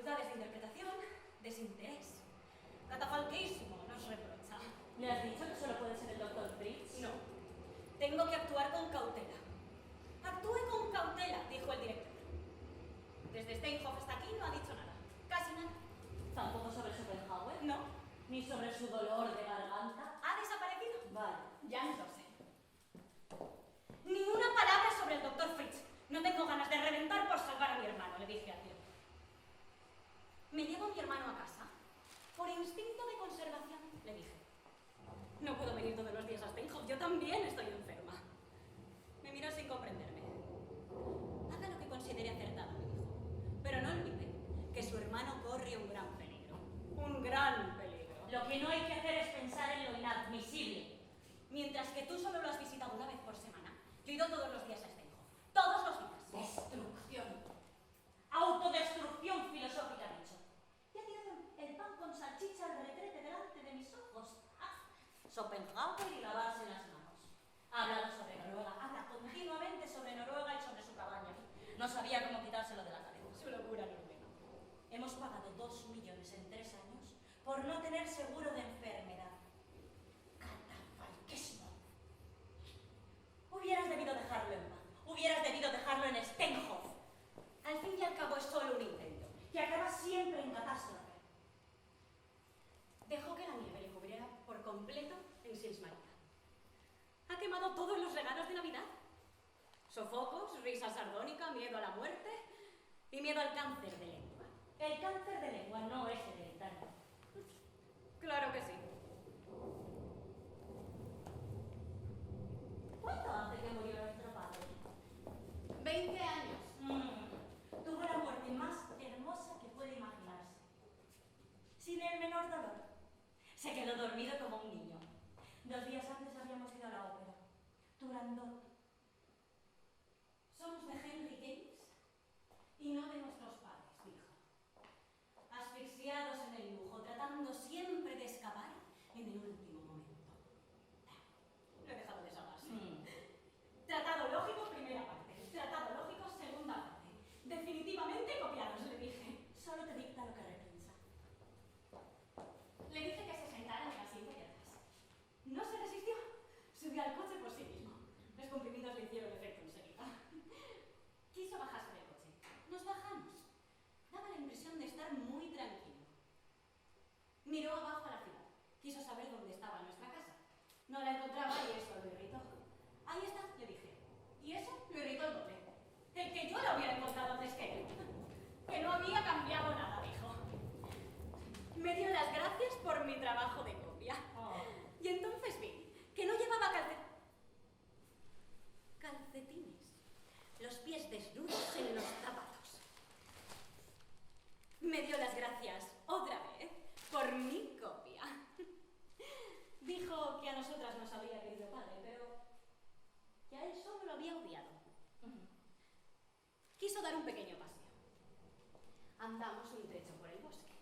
dificultades de interpretación, desinterés. Catafalquísimo, nos reprocha. ¿Le has dicho que solo puede ser el doctor Fritz? No. Tengo que actuar con cautela. Actúe con cautela, dijo el director. Desde Steinhoff hasta aquí no ha dicho nada. Casi nada. ¿Tampoco sobre Schopenhauer? No. ¿Ni sobre su dolor de garganta? ¿Ha desaparecido? Vale. Ya no lo sé. Ni una palabra sobre el doctor Fritz. No tengo ganas de reventar por salvar a mi hermano, le dije a Tío. Me llevo a mi hermano a casa. Por instinto de conservación, le dije. No puedo venir todos los días a Steinhoff. Yo también estoy enferma. Me miró sin comprenderme. Haga lo que considere acertado, me dijo. Pero no olvide que su hermano corre un gran peligro. Un gran peligro. Lo que no hay que hacer es pensar en lo inadmisible. Mientras que tú solo lo has visitado una vez por semana, yo he ido todos los días a Steinhoff. Todos los días. Destrucción. Autodestrucción filosófica, dicho. Ya ha tirado el pan con salchicha al retrete delante de mis ojos. Schopenhauer y lavarse las manos. Ha hablado sobre Noruega, habla continuamente sobre Noruega y sobre su cabaña. No sabía cómo quitárselo de la cabeza. Su locura normena. Hemos pagado 2 millones en 3 años por no tener seguro de enfermedad. Catafalquísimo. Hubieras debido dejarlo en paz. Hubieras debido dejarlo en Steinhoff. Al fin y al cabo es solo un intento. Que acaba siempre en catástrofe. Dejó que la nieve le cubriera por completo en Sils Maria. Ha quemado todos los regalos de Navidad. Sofocos, risa sardónica, miedo a la muerte y miedo al cáncer de lengua. El cáncer de lengua no es hereditario. Claro que sí. ¿Cuánto hace que murió nuestro padre? 20 años. Tuvo la muerte más hermosa que puede imaginarse. Sin el menor dolor. Se quedó dormido como un niño. 2 días antes habíamos ido a la ópera. Turandot. Somos de Henry James y no de nuestros padres, dijo. Asfixiados en el lujo, tratando siempre de escapar en el último momento. Lo he dejado desahogarse. Tratado lógico, primera parte. Tratado lógico, segunda parte. Definitivamente copiados, le dije. Solo te dicta lo que repiensa. Le dije que se sentara en el asiento de atrás. No se resistió. Subió al coche por sí mismo. Los comprimidos le hicieron efecto enseguida. Quiso bajarse del coche. Nos bajamos. Daba la impresión de estar muy tranquilo. Miró abajo a la ciudad. Quiso saber dónde estaba nuestra casa. No la encontraba y eso lo irritó. Ahí está, le dije. Y eso lo irritó el doble. El que yo la hubiera encontrado antes que él. Que no había cambiado nada, dijo. Me dio las gracias por mi trabajo de copia. Y entonces vi que no llevaba calcetines. Los pies desnudos en los zapatos. Me dio las gracias otra vez por mi copia. Dijo que a nosotras nos habría querido padre, pero que a él solo lo había odiado. Quiso dar un pequeño paseo. Andamos un trecho por el bosque.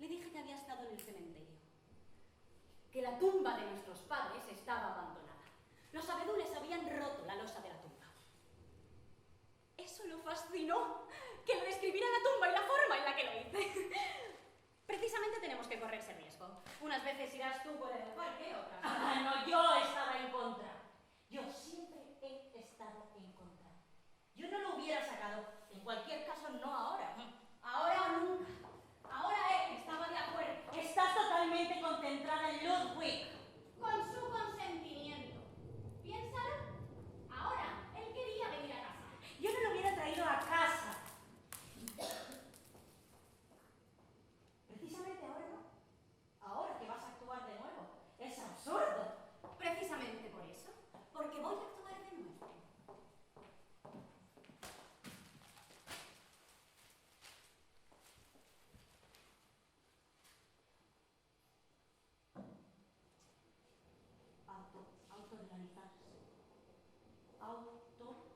Le dije que había estado en el cementerio. Que la tumba de nuestros padres estaba abandonada. Los abedules habían roto la losa de la tumba. Eso lo fascinó. Que lo describiera la tumba y la forma en la que lo hice. Precisamente tenemos que correr ese riesgo. Unas veces irás tú por el parque, otras... No, yo estaba en contra. Yo siempre he estado en contra. Yo no lo hubiera sacado. En cualquier caso, no ahora. Ahora o nunca. Ahora él estaba de acuerdo. Estás totalmente concentrada en Ludwig. Con su consentimiento. Piénsalo. Ahora, él quería venir a casa. Yo no lo hubiera traído a casa. Precisamente ahora no. Ahora que vas a actuar de nuevo. Es absurdo. Precisamente por eso. Porque voy a actuar de nuevo. Autorrealizarse. Autorrealizarse.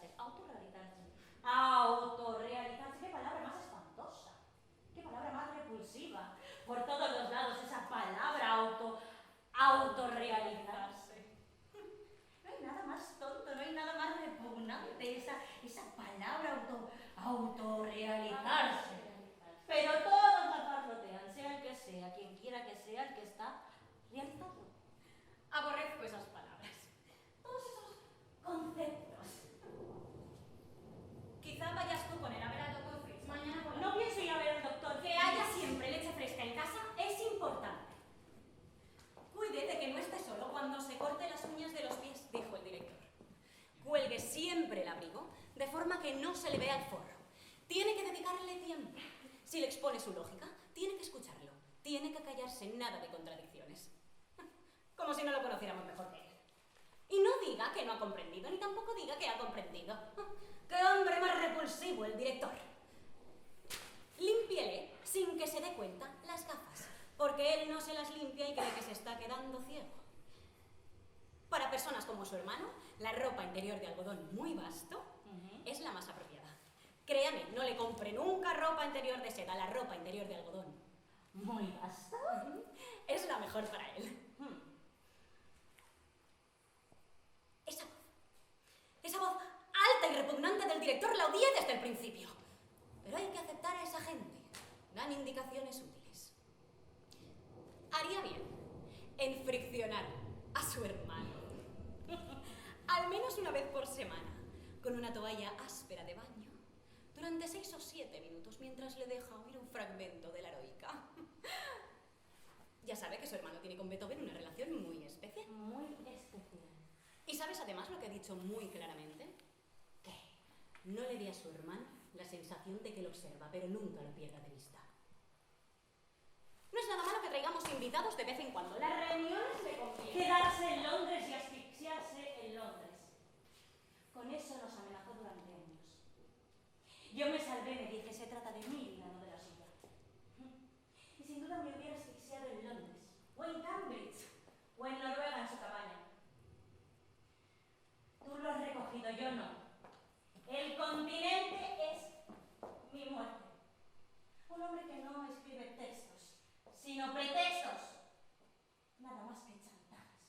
Autorrealizarse. Autorrealizarse. Autorrealizarse. Qué palabra más espantosa. Qué palabra más repulsiva. Por todos los lados esa palabra autorrealizarse. No hay nada más tonto, no hay nada más repugnante. Esa siempre el abrigo, de forma que no se le vea el forro. Tiene que dedicarle tiempo. Si le expone su lógica, tiene que escucharlo. Tiene que callarse, nada de contradicciones. Como si no lo conociéramos mejor que él. Y no diga que no ha comprendido, ni tampoco diga que ha comprendido. ¡Qué hombre más repulsivo el director! Límpiele, sin que se dé cuenta, las gafas, porque él no se las limpia y cree que se está quedando ciego. Para personas como su hermano, la ropa interior de algodón muy vasto es la más apropiada. Créame, no le compre nunca ropa interior de seda, la ropa interior de algodón ¿Muy vasto? es la mejor para él. Esa voz alta y repugnante del director la odié desde el principio. Pero hay que aceptar a esa gente. Dan indicaciones útiles. Haría bien en friccionar a su hermano. Al menos una vez por semana, con una toalla áspera de baño, durante 6 o 7 minutos, mientras le deja oír un fragmento de la heroica. Ya sabe que su hermano tiene con Beethoven una relación muy especial. Muy especial. ¿Y sabes además lo que ha dicho muy claramente? Que no le dé a su hermano la sensación de que lo observa, pero nunca lo pierda de vista. No es nada malo que traigamos invitados de vez en cuando. Las reuniones le convienen. Quedarse en Londres y asfixiarse en Londres. Con eso nos amenazó durante años. Yo me salvé, me dije, se trata de mí, no de la suya. Y sin duda me hubiera asfixiado en Londres, o en Cambridge, o en Noruega en su cabaña. Tú lo has recogido, yo no. El continente es mi muerte. Un hombre que no escribe textos, sino pretextos. Nada más que chantajes.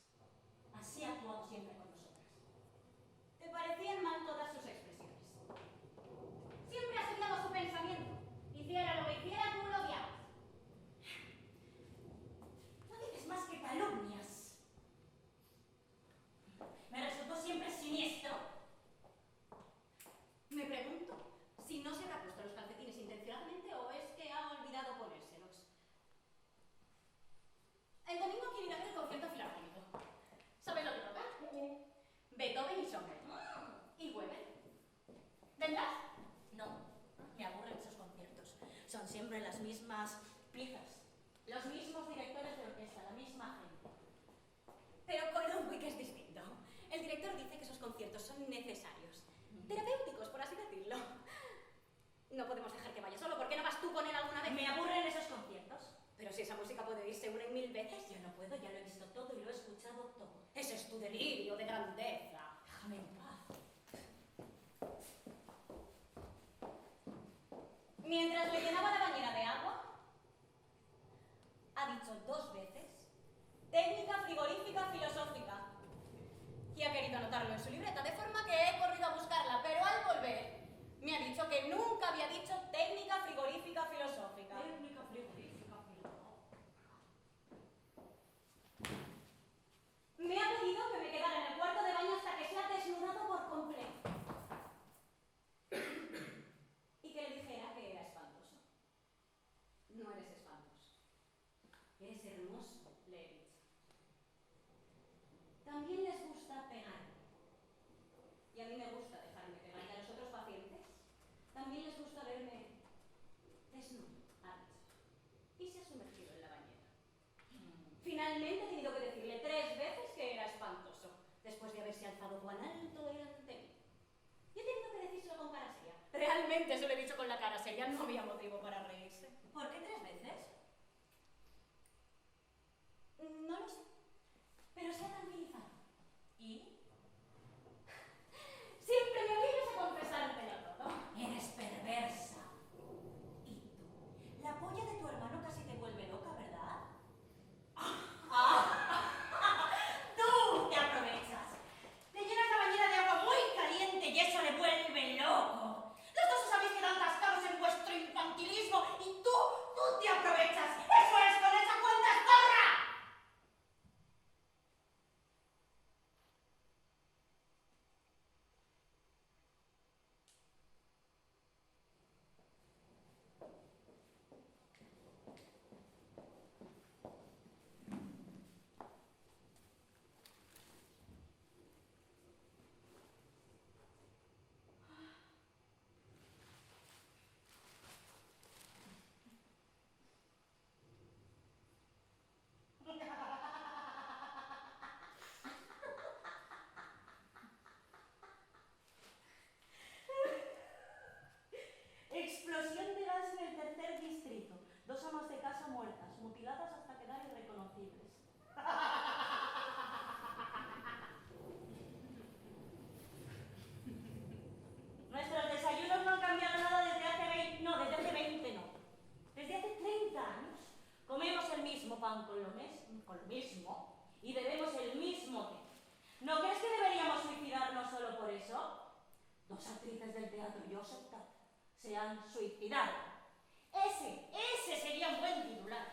Así ha actuado siempre con nosotras. ¿Te parecían mal todas sus expresiones? Siempre has odiado su pensamiento. Hiciera lo que hiciera, tú lo odiabas. No dices más que calumnias. Me resultó siempre siniestro. Me pregunto si no se habrá puesto los calcetines intencionadamente o es que ha olvidado ponérselos. El domingo quiero ir a ver el concierto filarmónico. ¿Sabes lo que toca? Beethoven y Schubert. ¿Y Weber? ¿Vendrás? No, me aburren esos conciertos. Son siempre las mismas piezas, los mismos directores de orquesta, la misma gente. Pero con Ludwig es distinto. El director dice que esos conciertos son necesarios. Terapéuticos, por así decirlo. No podemos dejar que vaya solo. ¿Por qué no vas tú con él alguna vez? Me aburren esos conciertos. Pero si esa música puede irse una y 1000 veces. Yo no puedo, ya lo he visto todo y lo he escuchado todo. Ese es tu delirio de grandeza. Déjame en paz. Mientras le llenaba la bañera de agua, ha dicho 2 veces técnica frigorífica filosófica. Y ha querido anotarlo en su libreta, de forma que he corrido a buscarla, pero al volver me ha dicho que nunca había dicho técnica frigorífica filosófica. Técnica frigorífica filosófica. Me ha pedido que me quedara en el cuarto de baño hasta que se ha desnudado por completo. Y que le dijera que era espantoso. No eres espantoso. Eres hermoso, le he dicho. También les gusta pegar. Y a mí me gusta dejarme pegar. Y a los otros pacientes también les gusta verme desnudo, ha dicho. Y se ha sumergido en la bañera. Finalmente he tenido que decirle 3 veces que era espantoso, después de haberse alzado cuán alto delante de mí. Y he tenido que decírselo con cara seria. Realmente se lo he dicho con la cara seria, no había motivo para reírse. ¿Por qué 3 veces? No lo sé, pero se ha tranquilizado. ¿Y? Siempre me obligas a confesártelo todo. Eres perversa. ¿Y tú? La polla de tu hermano casi te vuelve loca, ¿verdad? ¡Tú te aprovechas! Le llenas la bañera de agua muy caliente y eso le vuelve loco. Los dos os habéis quedado atascados en vuestro infantilismo y se han suicidado. Ese sería un buen titular.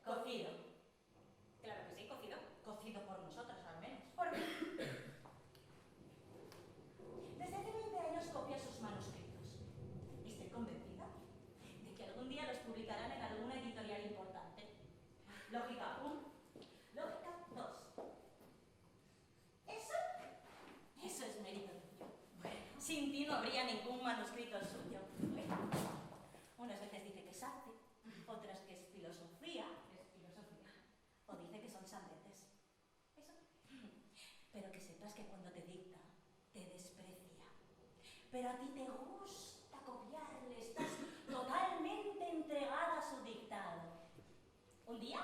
Cocido. Claro que sí, cocido. Cocido por nosotras, al menos. ¿Por qué? Desde hace 20 años copia sus manuscritos. Estoy convencida de que algún día los publicarán en alguna editorial importante. Lógica 1. Lógica 2. Eso es mérito tuyo. Bueno, sin ti no habría ningún manuscrito suyo. Bueno, unas veces dice que es arte, otras que es filosofía. O dice que son sandeces. Eso. Pero que sepas que cuando te dicta, te desprecia. Pero a ti te gusta copiarle, estás totalmente entregada a su dictado. Un día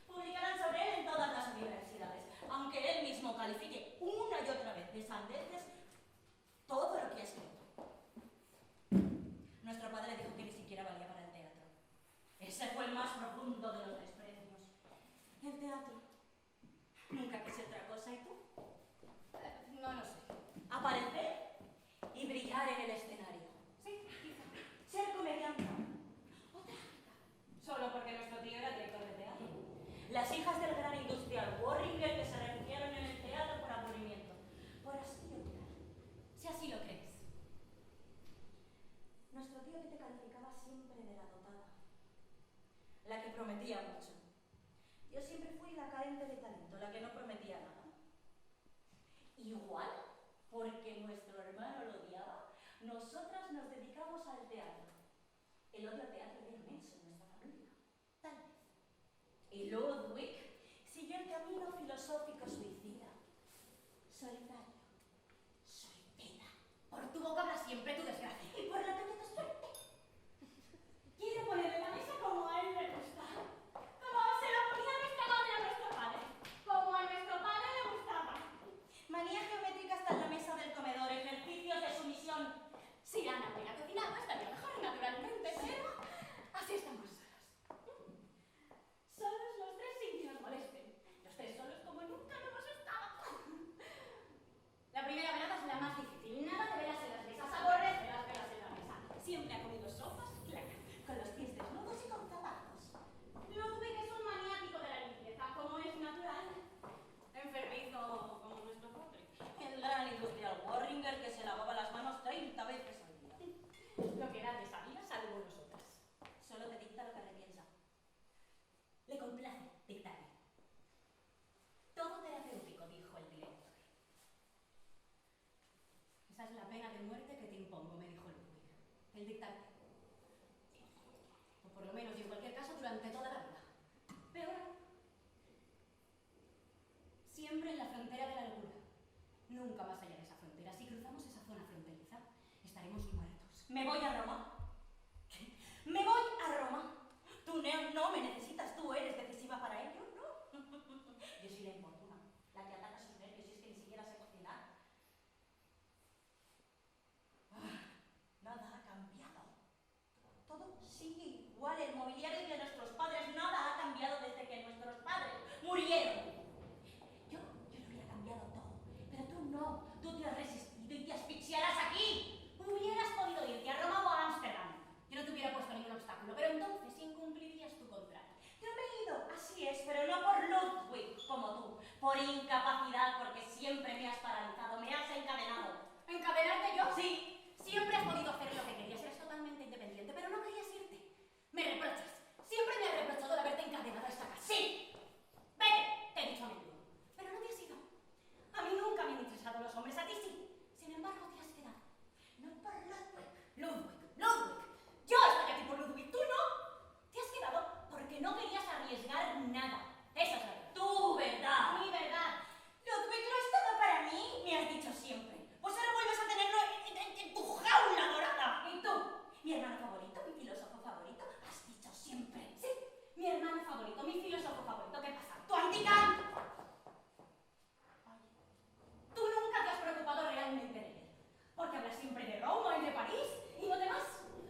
publicarán sobre él en todas las universidades, aunque él mismo califique una y otra vez de sandeces todo lo que ha escrito. Nuestro padre dijo que ni siquiera valía para el teatro. Ese fue el más profundo de los desprecios. El teatro. Nunca quise otra cosa, ¿y tú? No lo sé. Aparecer y brillar en el escenario. Sí, quizá. Ser comediante. Otra. Solo porque nuestro tío era director de teatro. Las hijas del gran industrial Warringer que se refugiaron en el teatro por aburrimiento. Por hastío vital. Si así lo crees. Nuestro tío que te calificaba siempre de la dotada. La que prometía mucho. Yo siempre fui la carente de talento, la que no prometía nada. Igual, porque nuestro hermano lo odiaba, nosotras nos dedicamos al teatro. El odio al teatro era inmenso en nuestra familia. Tal vez. Y Ludwig siguió el camino filosófico suicida. Solitario. Suicida. Por tu boca habla siempre tu desgracia. Y por la tuya tu suerte. Quiere ponerle la mesa como a él le gusta. Como se lo ponía nuestra madre a nuestro padre. Como a nuestro padre le gustaba. Manía geométrica hasta en la mesa del comedor, ejercicios de sumisión. Si Ana hubiera cocinado, estaría mejor naturalmente, pero así estamos solos. Solos los tres sin que nos molesten. Los tres solos como nunca lo hemos estado. La primera velada es la más difícil. Nada de velas en las mesas. Aborrece las velas en la mesa. Siempre ha comido sopas, claro. Con los pies desnudos y con zapatos. Ludwig es un maniático de la limpieza, como es natural. Enfermizo como nuestro padre. El gran industrial Warringer que se lavaba las manos 30 veces al día. Lo que nadie sabía, salvo nosotras. Solo te dicta lo que repiensa. Le complace dictarle. Todo terapéutico, dijo el director. Esa es la pena de muerte que te impongo, me dijo Ludwig. El dictarte. O por lo menos, y en cualquier caso, durante toda la vida. Peor aún. Siempre en la frontera de la locura. Nunca más allá de esa frontera. Si cruzamos esa zona fronteriza, estaremos muertos. Me voy a Roma. Me voy a Roma. Tú no me necesitas, tú eres decisiva para ello, ¿no? Yo soy la importuna, la que ataca sus nervios y es que ni siquiera sé cocinar. Nada ha cambiado. Todo sigue igual. El mobiliario de nuestros padres, nada ha cambiado desde que nuestros padres murieron. Yo lo habría cambiado todo, pero tú no. Tú te has resistido y te asfixiarás aquí. Hubieras podido irte a Roma o a Ámsterdam. Yo no te hubiera puesto ningún obstáculo, pero entonces incumplirías tu contrato. Yo me he ido, así es, pero no por Ludwig como tú. Por incapacidad, porque siempre me has paralizado, me has encadenado. ¿Encadenarte yo? Sí. Siempre has podido hacer lo que querías, eres totalmente independiente, pero no querías irte. Me reprochas. Siempre me has reprochado de haberte encadenado a esta casa. Sí. Vete. Te he dicho a menudo. Pero no te has ido. A mí nunca me han interesado los hombres, a ti sí. Sin embargo, te has quedado. No por Ludwig. Ludwig. Yo estoy aquí por Ludwig, tú no. Te has quedado porque no querías arriesgar nada. Esa es la verdad. Tu verdad. Mi verdad. Ludwig músico favorito. ¿Qué pasa? ¡Tu anticán! Tú nunca te has preocupado realmente de él. Porque hablas siempre de Roma y de París y no demás.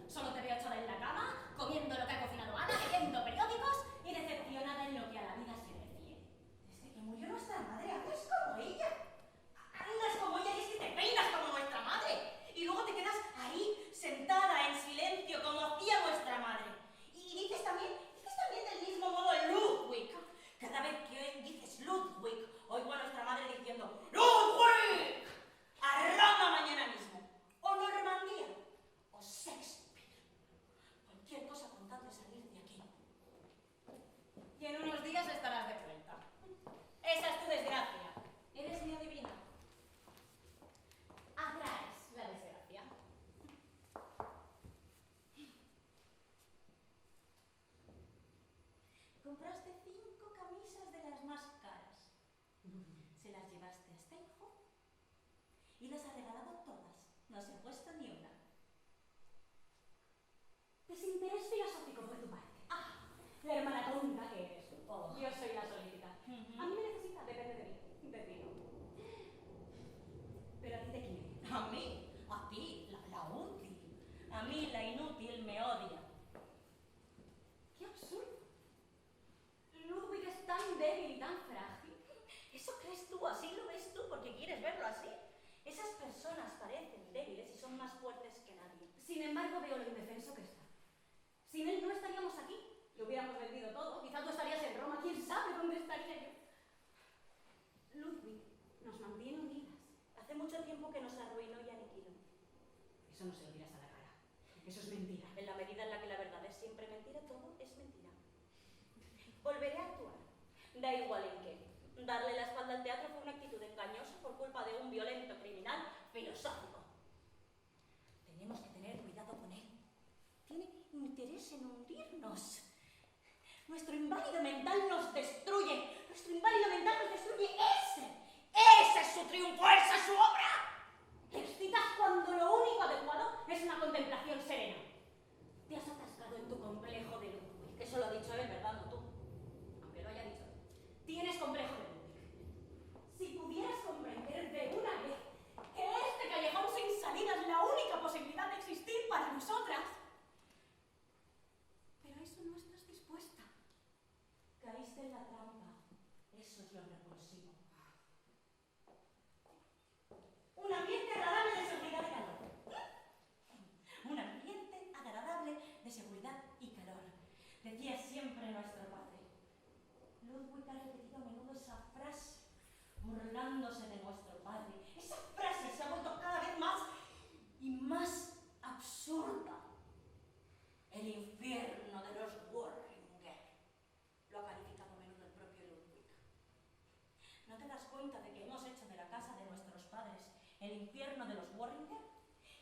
Solo te veo echada en la cama, comiendo lo que ha cocinado Ana, leyendo periódicos y decepcionada en lo que a la vida se refiere. Desde que murió nuestra madre, andas como ella. Andas como ella y es que te peinas como nuestra madre. Y luego te quedas ahí, sentada en silencio, como hacía nuestra madre. Y dices también del mismo modo Ludwig. Cada vez que dices Ludwig, oigo a nuestra madre diciendo ¡Ludwig! A Roma mañana mismo. O Normandía. O Shakespeare. Cualquier cosa con tal de salir de aquí. Y en unos días estarás de vuelta. Esa es tu desgracia. Eres mi adivina. Atraes la desgracia. Compraste 5 camisas de las más caras. Se las llevaste a Steinhoff y las ha regalado todas. No se ha puesto ni una. Desinterés filosófico por tu parte. La hermana tonta que eres. Oh. Yo soy la solícita. A mí me necesita, depende de mí. De ti no. Pero a ti te quiere. A mí, a ti, la útil. A mí, la inútil, me odia. ¡Qué absurdo! Ludwig es tan débil y tan frágil. ¿Eso crees tú? ¿Así lo ves tú porque quieres verlo así? Esas personas parecen débiles y son más fuertes que nadie. Sin embargo, veo lo indefenso que está. Sin él no estaríamos aquí. Lo hubiéramos vendido todo. Quizá tú estarías en Roma. ¿Quién sabe dónde estaría yo? Ludwig nos mantiene unidas. Hace mucho tiempo que nos arruinó y aniquiló. Eso no se lo dirás a la cara. Eso es mentira. En la medida en la que la verdad es siempre mentira, todo es mentira. Volveré a actuar. Da igual en qué. Darle la espalda al teatro fue una actitud engañosa por culpa de un violento criminal filosófico. Tenemos que tener cuidado con él. Tiene interés en hundirnos. Nuestro inválido mental nos destruye. Nuestro inválido mental nos destruye. ¡Ese es su triunfo! ¡Esa es su obra! Te excitas cuando lo único adecuado es una contemplación serena. Te has atascado en tu complejo de Ludwig. Eso lo ha dicho él, ¿verdad? No tú. Aunque lo haya dicho. Tienes complejo de Ludwig. Si pudieras comprender de una vez que este callejón sin salida es la única posibilidad de existir para nosotras. Pero a eso no estás dispuesta. Caíste en la trampa. Eso es lo repulsivo. Un ambiente agradable de seguridad y calor. Un ambiente agradable de seguridad y calor. Decía siempre nuestro padre. Ludwig ha repetido a menudo esa frase, burlándose de nuestro padre. Esa frase se ha vuelto cada vez más y más absurda. El infierno de los Worringer. Lo ha calificado a menudo el propio Ludwig. ¿No te das cuenta de que hemos hecho de la casa de nuestros padres el infierno de los Worringer?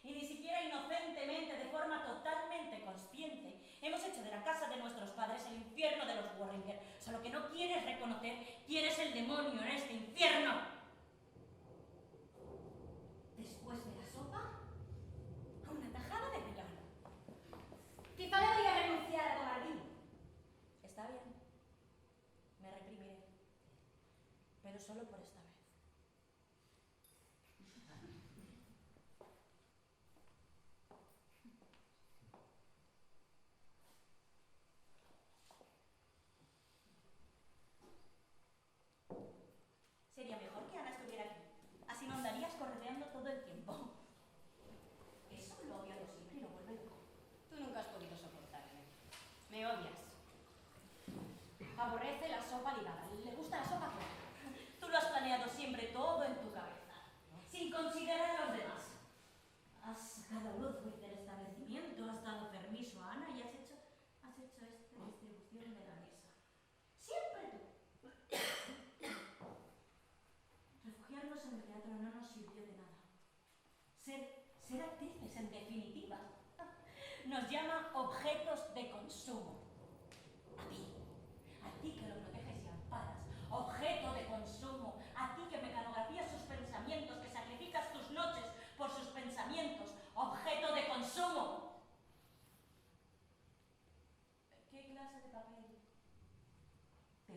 Y ni siquiera inocentemente, de forma totalmente consciente, hemos hecho de la casa de nuestros padres el infierno de los Worringer. Solo que no quieres reconocer quién es el demonio en este infierno. Después de la sopa, una tajada de melón. Quizá debería renunciar a tomar vino. Está bien. Me reprimiré. Pero solo por esta vez. Sería mejor que Ana estuviera aquí. Así no andarías correteando todo el tiempo. Eso lo odia siempre y lo vuelve loco. Tú nunca has podido soportarme. Me odias. Aborrece la sopa ligada. Le gusta la sopa clara. Tú lo has planeado siempre todo en tu cabeza, sin considerar a los demás. Has sacado a Ludwig del establecimiento, has dado permiso a Ana y has hecho esta distribución de la mesa. Siempre tú. Refugiarnos en el teatro no nos sirvió de nada. Ser actrices, en definitiva, nos llama objetos de consumo. A ti que lo proteges y amparas, objeto de consumo. A ti que mecanografías sus pensamientos, que sacrificas tus noches por sus pensamientos, objeto de consumo. ¿Qué clase de papel? ¿De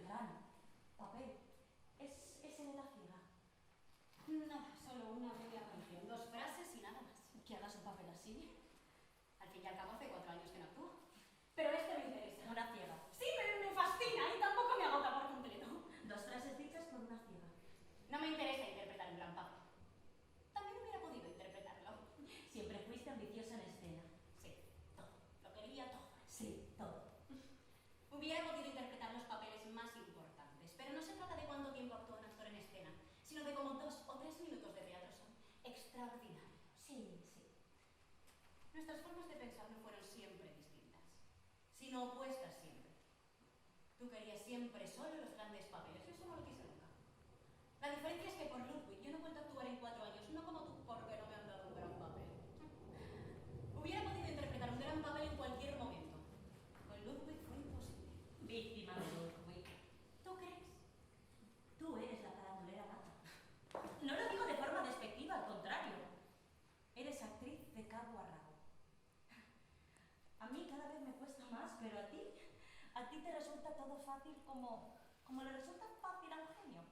Papel. Es en la ciega. Nada, solo una breve aparición, 2 frases y nada más. Que hagas un papel así. Al fin y al cabo hace 4 años que no actúo. Pero este me interesa. Una ciega. Sí, pero me fascina y tampoco me agota por completo. 2 frases dichas por una ciega. No me interesa interpretar un gran papel. También hubiera podido interpretarlo. Siempre fuiste ambiciosa en escena. Sí, todo. Lo quería todo. Sí, todo. Hubiera podido interpretar los papeles más importantes, pero no se trata de cuánto tiempo actúa un actor en escena, sino de cómo 2 o 3 minutos de teatro son extraordinarios. Sí, sí. Nuestras formas de pensar no fueron siempre distintas, sino opuestas siempre. Tú querías siempre solo los grandes papeles, yo eso no lo quise nunca. La diferencia es que por Ludwig yo no he vuelto a actuar en 4 años, no como tú, porque no me han dado un gran papel. Hubiera podido interpretar un gran papel en cualquier momento. Con Ludwig fue imposible. Víctima de Ludwig. ¿Tú crees? Tú eres la farandulera gata. No lo digo de forma despectiva, al contrario. Eres actriz de cabo a rabo. A mí cada vez me cuesta más, pero a ti te resulta todo fácil como le resulta fácil a un genio.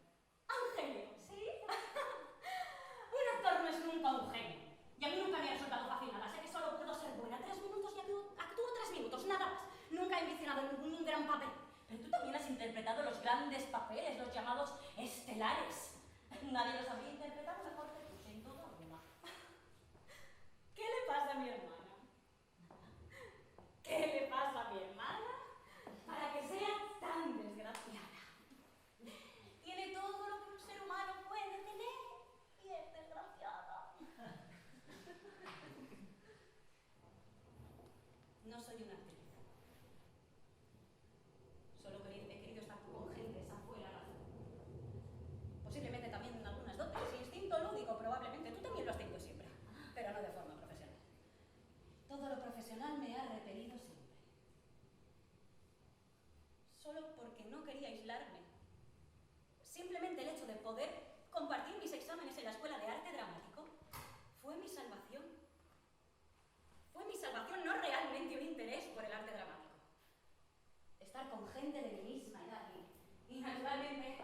¿A un genio? ¿Sí? Un actor no es nunca un genio. Y a mí nunca me ha resultado fácil nada. Sé que solo puedo ser buena 3 minutos y actúo 3 minutos, nada más. Nunca he ambicionado ningún gran papel. Pero tú también has interpretado los grandes papeles, los llamados estelares. Nadie los habría interpretado mejor que tú, sin duda alguna. ¿Qué le pasa a mi hermana? ¿Qué le pasa a mi hermana para que sea tan desgraciada? Tiene todo lo que un ser humano puede tener y es desgraciada. No soy una actriz. Solo he querido estar con gente, esa fue la razón. Posiblemente también algunas dotes, instinto lúdico probablemente. Tú también lo has tenido siempre, pero no de forma profesional. Todo lo profesional me ha repelido siempre. Solo porque no quería aislarme. Simplemente el hecho de poder compartir mis exámenes en la Escuela de Arte Dramático fue mi salvación. Fue mi salvación, no realmente un interés por el arte dramático. Estar con gente de mi misma edad y naturalmente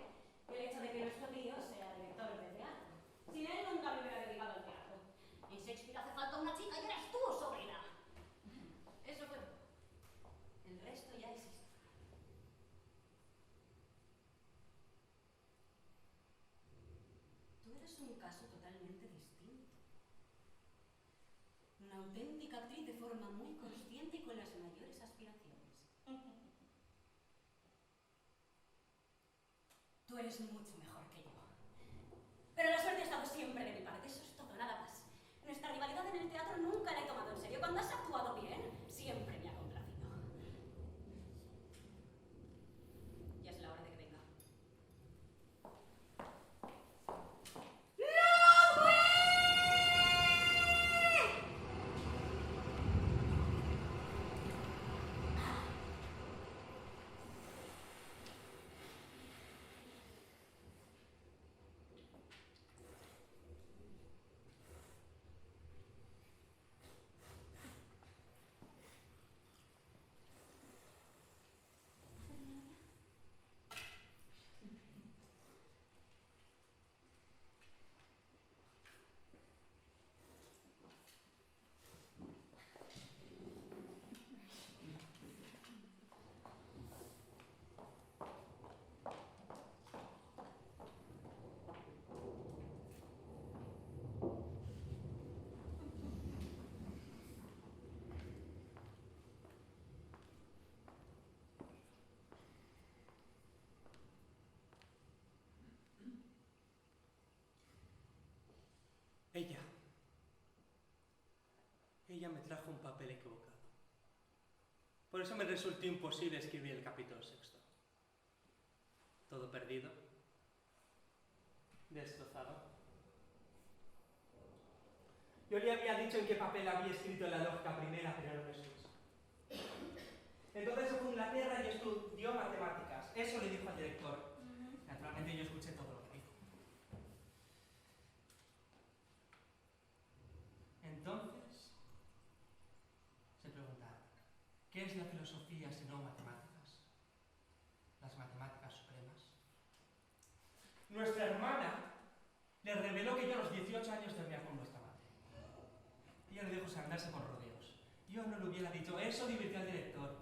el hecho de que nuestro tío sea director de teatro. Sin él nunca me hubiera dedicado al teatro. En Shakespeare hace falta una chica y eres tú, sobrina. Eso fue todo. El resto ya es historia. Tú eres un caso totalmente distinto. Una auténtica actriz de forma muy consciente y con las mayores aspiraciones. Tú eres mucho mejor que yo. Pero la suerte ha estado siempre de mi parte, eso es todo, nada más. Nuestra rivalidad en el teatro nunca la he tomado en serio. Cuando has actuado bien, siempre me ha complacido. Ya es la hora de que venga. Ella me trajo un papel equivocado. Por eso me resultó imposible escribir el capítulo 6. Todo perdido, destrozado. Yo le había dicho en qué papel había escrito la lógica primera, pero no es eso. Entonces se fue a Inglaterra y estudió matemáticas. Eso le dijo al director. Naturalmente yo escuché todo lo que dijo. Entonces, se preguntaron, ¿qué es la filosofía si no matemáticas? Las matemáticas supremas. Nuestra hermana le reveló que yo a los 18 años dormía con vuestra madre. Ella le dijo andarse con rodeos. Yo no le hubiera dicho, eso divirtió al director.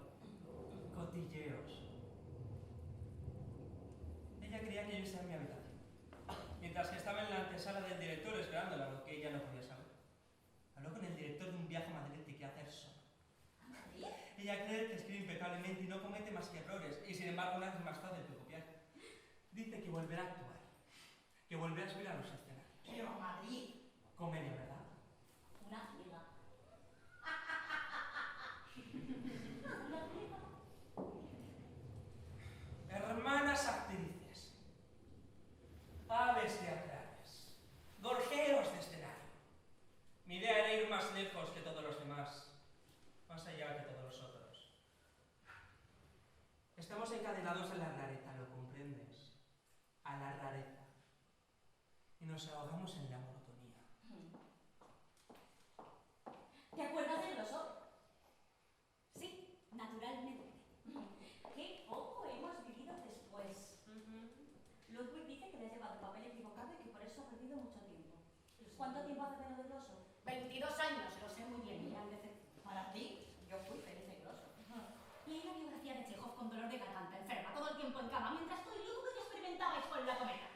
Cotilleos. Ella creía que yo estaba en mi habitación. Mientras que estaba en la antesala del director esperándola, lo que ella no podía saber. Habló con el director de un viaje a Madrid que quiere hacer solo. Ella cree que escribe impecablemente y no comete más que errores, y sin embargo nada es más fácil que copiar. Dice que volverá a actuar, que volverá a subir a los escenarios. Pero Madrid. Comedia, ¿verdad? Una ciega. Una ciega. Hermanas actrices, aves teatrales, gorjeos de escenario. Mi idea era ir más lejos que todos los demás, más allá que todos los otros. Estamos encadenados a la rareza, ¿lo comprendes? A la rareza. Y nos ahogamos en la monotonía. ¿Te acuerdas del oso? Sí, naturalmente. Qué poco hemos vivido después. Ludwig dice que le has llevado el papel equivocado y que por eso ha perdido mucho tiempo. ¿Cuánto tiempo hace de lo del oso? 22 años, lo sé muy bien, gran decepción. Para ti, yo fui feliz y grosso. Leí la biografía de Chekhov con dolor de garganta, enferma, todo el tiempo en cama, mientras tú y Ludwig experimentabais con la cometa.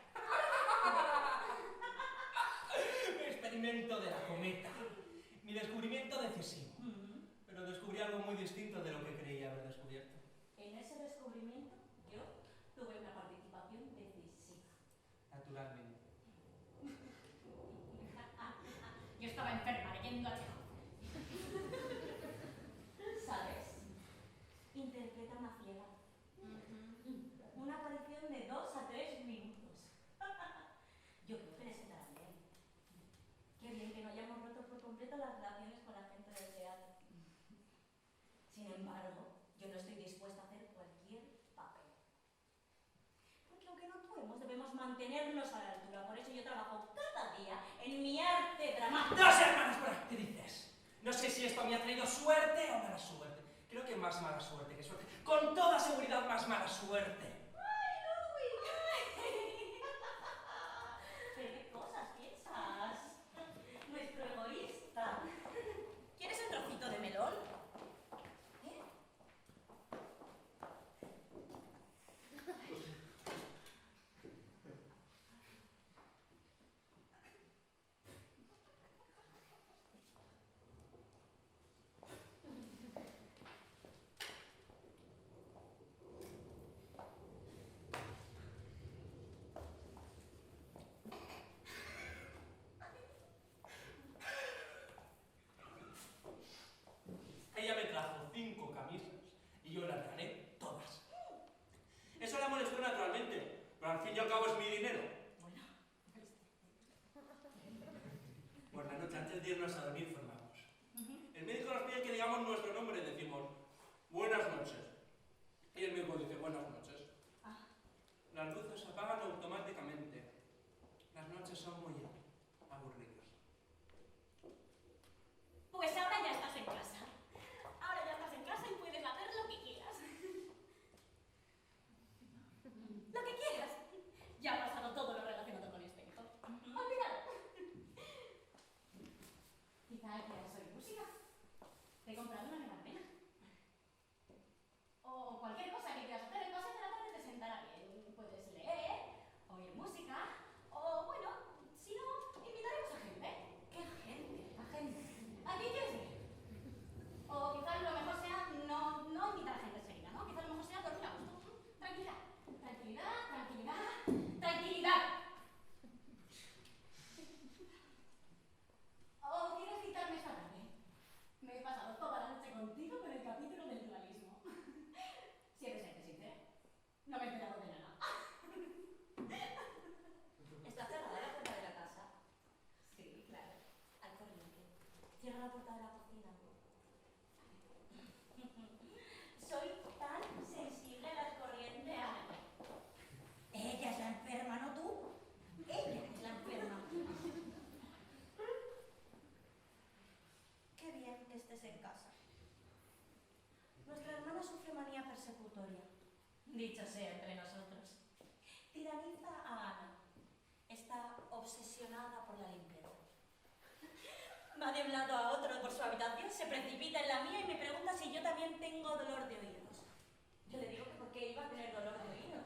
Experimento de la cometa. Mi descubrimiento decisivo. Pero descubrí algo muy distinto de lo que creía haber descubierto. En ese descubrimiento, yo tuve una participación decisiva. Naturalmente. Yo estaba enferma leyendo a Chekhov. ¿Sabes? Interpreta una ciega. Una aparición de 2 a 3 minutos. Yo creo que le sentará bien. Qué bien que no hayamos roto por completo las relaciones con la gente del teatro. Sin embargo, yo no estoy dispuesta a hacer cualquier papel. Porque aunque no actuemos, debemos mantenernos a la altura. Por eso yo trabajo cada día en mi arte dramático. ¡Dos hermanas por actrices! No sé si esto me ha traído suerte o mala suerte. Creo que más mala suerte que suerte. Con toda seguridad más mala suerte. ¡Ay, Ludwig! ¿Pero qué cosas piensas? Nuestro egoísta. ¿Quieres un trocito de melón? ¿Eh? Ella me trajo 5 camisas y yo las gané todas. Eso la molestó naturalmente, pero al fin y al cabo es mi dinero. Por la noche antes de irnos a dormir formamos. El médico nos pide que digamos nuestro nombre y decimos buenas noches. Y el médico dice buenas noches. Las luces se apagan automáticamente. Las noches son muy aburridas. Pues ahora ya estás en casa. Ahora ya estás en casa y puedes hacer lo que quieras. Lo que quieras. Ya ha pasado todo lo relacionado con este hijo. Olvídalo. Quizá quieras oír música. Te he comprado una nueva antena. O cualquier cosa que quieras hacer en casa de la tarde te sentará bien. Puedes leer, oír música, o bueno, si no, invitaremos a gente. ¿Qué gente? La gente. ¿A qué quieres ir? Va de un lado a otro por su habitación, se precipita en la mía y me pregunta si yo también tengo dolor de oídos. Yo le digo que por qué iba a tener dolor de oídos.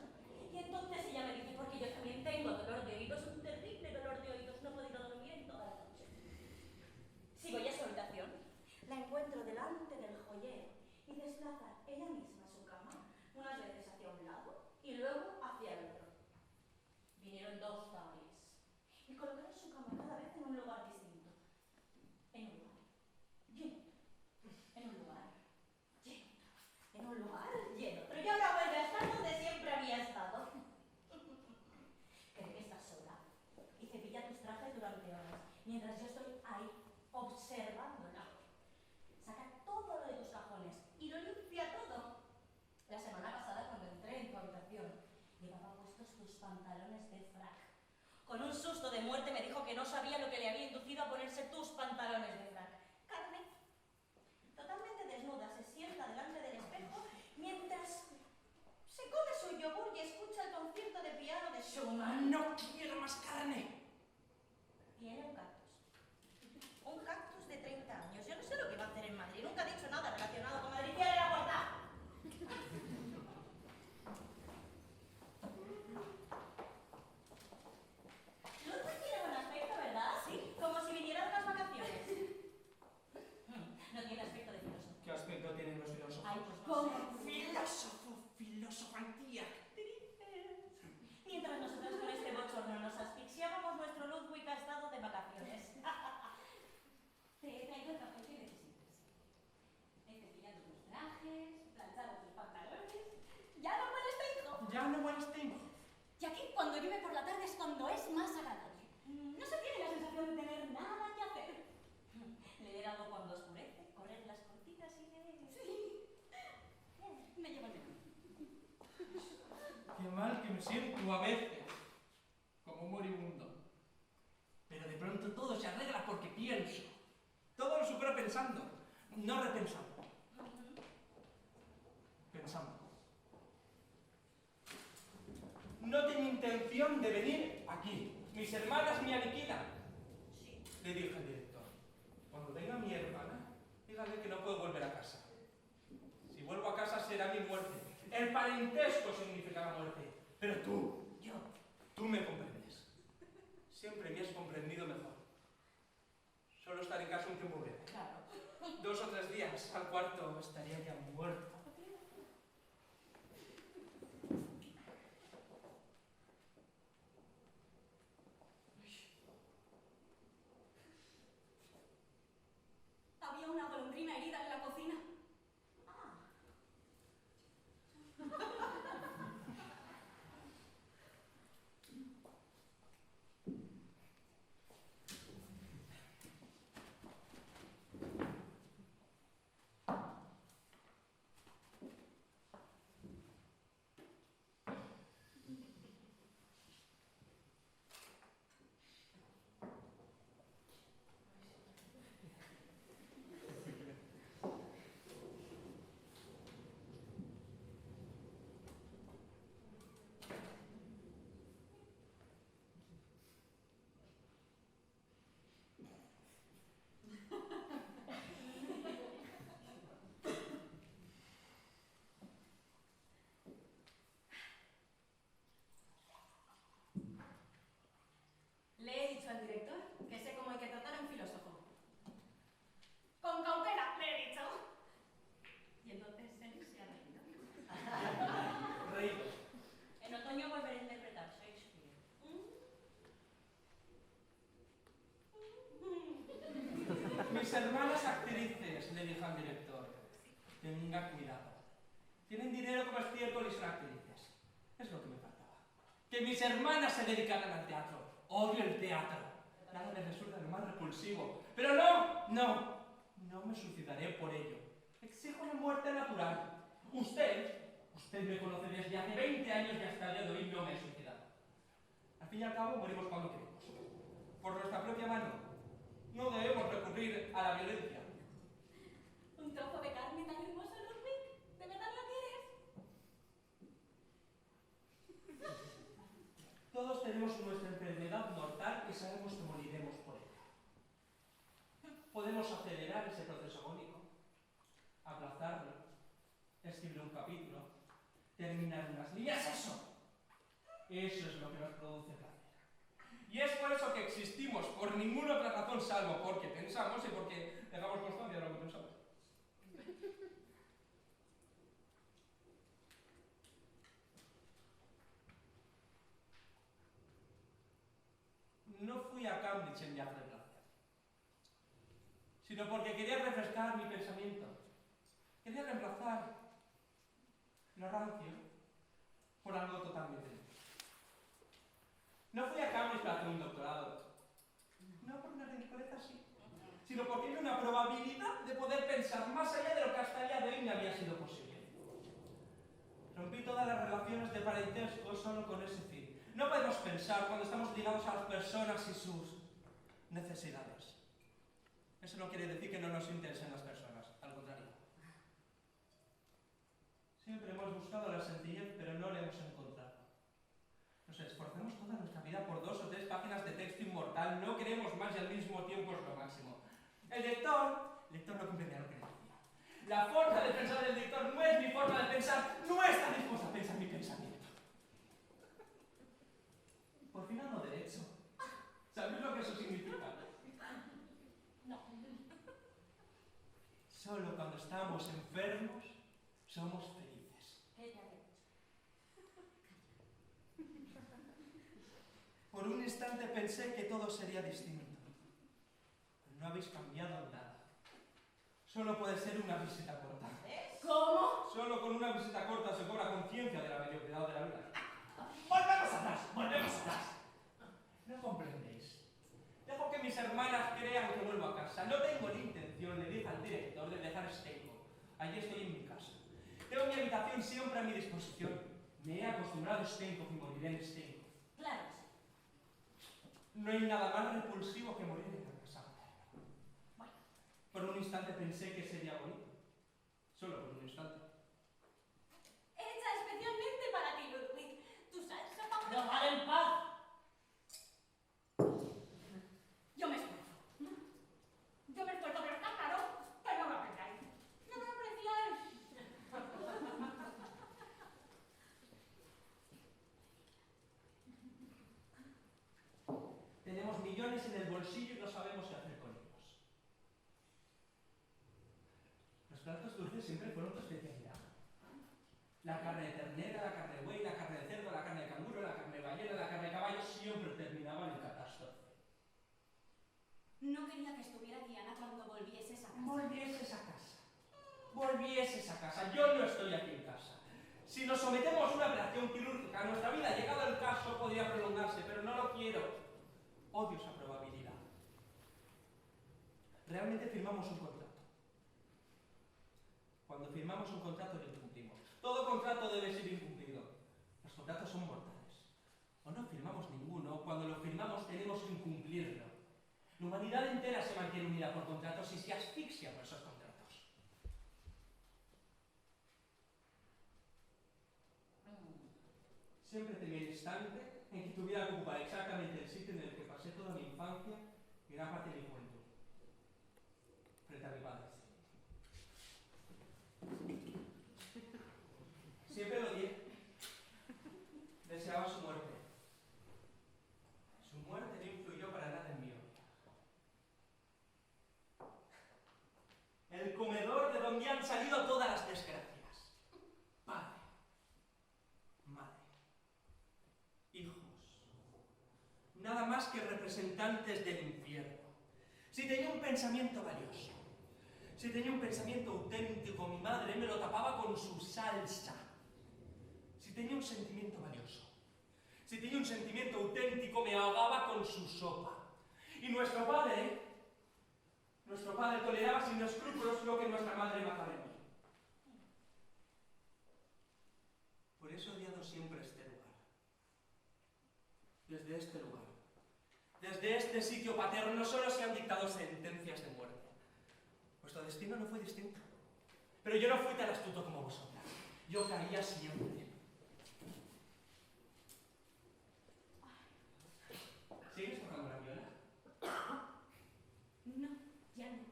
Y entonces ella me dice, porque yo también tengo dolor de oídos, un terrible dolor de oídos, no he podido dormir en toda la noche. Si voy a su habitación, la encuentro delante del joyero y desplaza ella misma su cama, unas veces hacia un lado y luego hacia el otro. Vinieron 2 tablets y colocaron su cama cada vez en un lugar distinto. En un lugar lleno, en un lugar lleno, en un lugar lleno. Pero ya ahora vuelve a estar donde siempre había estado. Cree que estás sola y cepilla tus trajes durante horas, mientras yo estoy ahí observándola. Saca todo lo de tus cajones y lo limpia todo. La semana pasada cuando entré en tu habitación, llevaba puestos tus pantalones de frac. Con un susto de muerte me dijo que no sabía lo que le había inducido a ponerse tus pantalones de frac. Carmen, totalmente desnuda, se sienta delante del espejo mientras se come su yogur y escucha el concierto de piano de Schumann. ¡No quiero más carne! Tiene un cactus. Un cactus de 30 años. Yo no sé lo que va a hacer en Madrid. Nunca ha dicho nada relacionado con Madrid. ¡Cierre la puerta! Ludwig tiene buen aspecto, ¿verdad? Sí, como si viniera de las vacaciones. No tiene aspecto de filósofo. ¿Qué aspecto tienen los filósofos? Ay, pues ¿cómo? Filosofantía. Mientras nosotros con este bochorno nos asfixiábamos, nuestro Ludwig ha estado de vacaciones. Te he traído el café que necesitas. He cepillado tus trajes, planchado tus pantalones. ¡Ya no hueles, hijo! Ya no hueles tiempo. Y aquí, cuando llueve por la tarde, es cuando es más agradable. No se tiene la sensación de tener nada que hacer. Le he dado cuando oscurece, correr las cortinas y leer. Sí. Me llevo el menú. Qué mal que me siento a veces, como un moribundo. Pero de pronto todo se arregla porque pienso. Todo lo supero pensando, no repensando. Pensando. No tenía intención de venir aquí. Mis hermanas me aniquilan. Sí. Le dije al director, cuando venga mi hermana, dígale que no puedo volver a casa. Si vuelvo a casa será mi muerte. El parentesco significa la muerte. Pero tú me comprendes. Siempre me has comprendido mejor. Solo estar en casa un tiempo breve. Claro. 2 o 3 días, al cuarto estaría ya muerto. Había una golondrina herida en la cocina. Le he dicho al director que sé cómo hay que tratar a un filósofo. Con cautela, le he dicho. Y entonces él se ha reído. Reído. En otoño volveré a interpretar Shakespeare. Mis hermanas actrices, le dije al director, tenga cuidado. Tienen dinero como es cierto y son actrices. Es lo que me faltaba. Que mis hermanas se dedicaran al teatro. Odio el teatro. Nada les resulta lo más repulsivo. Pero no me suicidaré por ello. Exijo una muerte natural. Usted me conoce desde hace 20 años y hasta el día de hoy no me he suicidado. Al fin y al cabo morimos cuando queremos. Por nuestra propia mano. No debemos recurrir a la violencia. Un trozo de carne tan hermoso, Ludwig. ¿De verdad lo quieres? Todos tenemos nuestra enfermedad mortal y sabemos que moriremos por ella. podemos acelerar ese proceso agónico, aplazarlo, escribir un capítulo, terminar unas líneas, eso es lo que nos produce placer. Y es por eso que existimos, por ninguna otra razón salvo porque pensamos y porque dejamos constancia de lo que pensamos. No fui a Cambridge en viaje de placer, sino porque quería refrescar mi pensamiento. Quería reemplazar lo rancio por algo totalmente nuevo. No fui a Cambridge para hacer un doctorado, no por una ridiculez así, sino porque hay una probabilidad de poder pensar más allá de lo que hasta el día de hoy me había sido posible. Rompí todas las relaciones de parentesco solo con ese fin. No podemos pensar cuando estamos ligados a las personas y sus necesidades. Eso no quiere decir que no nos interesen las personas, al contrario. Siempre hemos buscado la sencillez, pero no la hemos encontrado. Nos esforzamos toda nuestra vida por 2 o 3 páginas de texto inmortal, no queremos más y al mismo tiempo es lo máximo. El lector no comprende lo que decía. La forma de pensar del lector no es mi forma de pensar, no está dispuesta a pensar mi pensamiento. Por fin ando derecho. ¿Sabéis lo que eso significa? No. Solo cuando estamos enfermos somos felices. ¿Qué te ha dicho? Por un instante pensé que todo sería distinto. Pero no habéis cambiado nada. Solo puede ser una visita corta. ¿Cómo? Solo con una visita corta se cobra conciencia de la mediocridad de la vida. ¡Volvemos atrás! ¡Volvemos atrás! No comprendéis. Dejo que mis hermanas crean que vuelvo a casa. No tengo la intención, le dije al director, de dejar Stenco. Allí estoy en mi casa. Tengo mi habitación siempre a mi disposición. Me he acostumbrado a Stenco y moriré en Stenco. Claro. No hay nada más repulsivo que morir en la casa materna. Bueno. Por un instante pensé que sería bonito. Solo por un instante. Hecha especialmente para ti, Ludwig. Tu salsa favorita. ¡Dejad en paz! Yo me esfuerzo. Yo me esfuerzo, pero está claro que no me apreciáis. No me apreciáis. Tenemos millones en el bolsillo y no sabemos qué hacer con ellos. Los platos dulces siempre fueron tu especialidad. La carne de ternera, la carne de buey, la carne de cerdo, la carne de canguro, la carne de ballena, la carne de caballo siempre terminaban en catástrofe. No quería que estuviera Diana cuando volvieses a casa. Volvieses a casa. Volvieses a casa. Yo no estoy aquí en casa. Si nos sometemos a una operación quirúrgica, nuestra vida, llegado el caso, podría prolongarse, pero no lo quiero. Odio esa probabilidad. Realmente firmamos un contrato. Cuando firmamos un contrato lo incumplimos. Todo contrato debe ser incumplido. Los contratos son mortales. O no firmamos ninguno, o cuando lo firmamos tenemos que incumplirlo. La humanidad entera se mantiene unida por contratos y se asfixia por esos contratos. Siempre temí el instante en que tuviera que ocupar exactamente el sitio en el que pasé toda mi infancia y gran parte de mi juventud, frente a mi padre. Siempre lo odié. Deseaba su muerte. Su muerte no influyó para nada en mi vida. El comedor de donde han salido todas las desgracias. Padre, madre, hijos. Nada más que representantes del infierno. Si tenía un pensamiento valioso, si tenía un pensamiento auténtico, mi madre me lo tapaba con su salsa. Si tenía un sentimiento valioso, si tenía un sentimiento auténtico, me ahogaba con su sopa. Y nuestro padre toleraba sin escrúpulos lo que nuestra madre mataba en mí. Por eso he odiado siempre este lugar. Desde este lugar, desde este sitio paterno, solo se han dictado sentencias de muerte. Vuestro destino no fue distinto. Pero yo no fui tan astuto como vosotras. Yo caía siempre. ¿Sigues tocando la viola? No, ya no.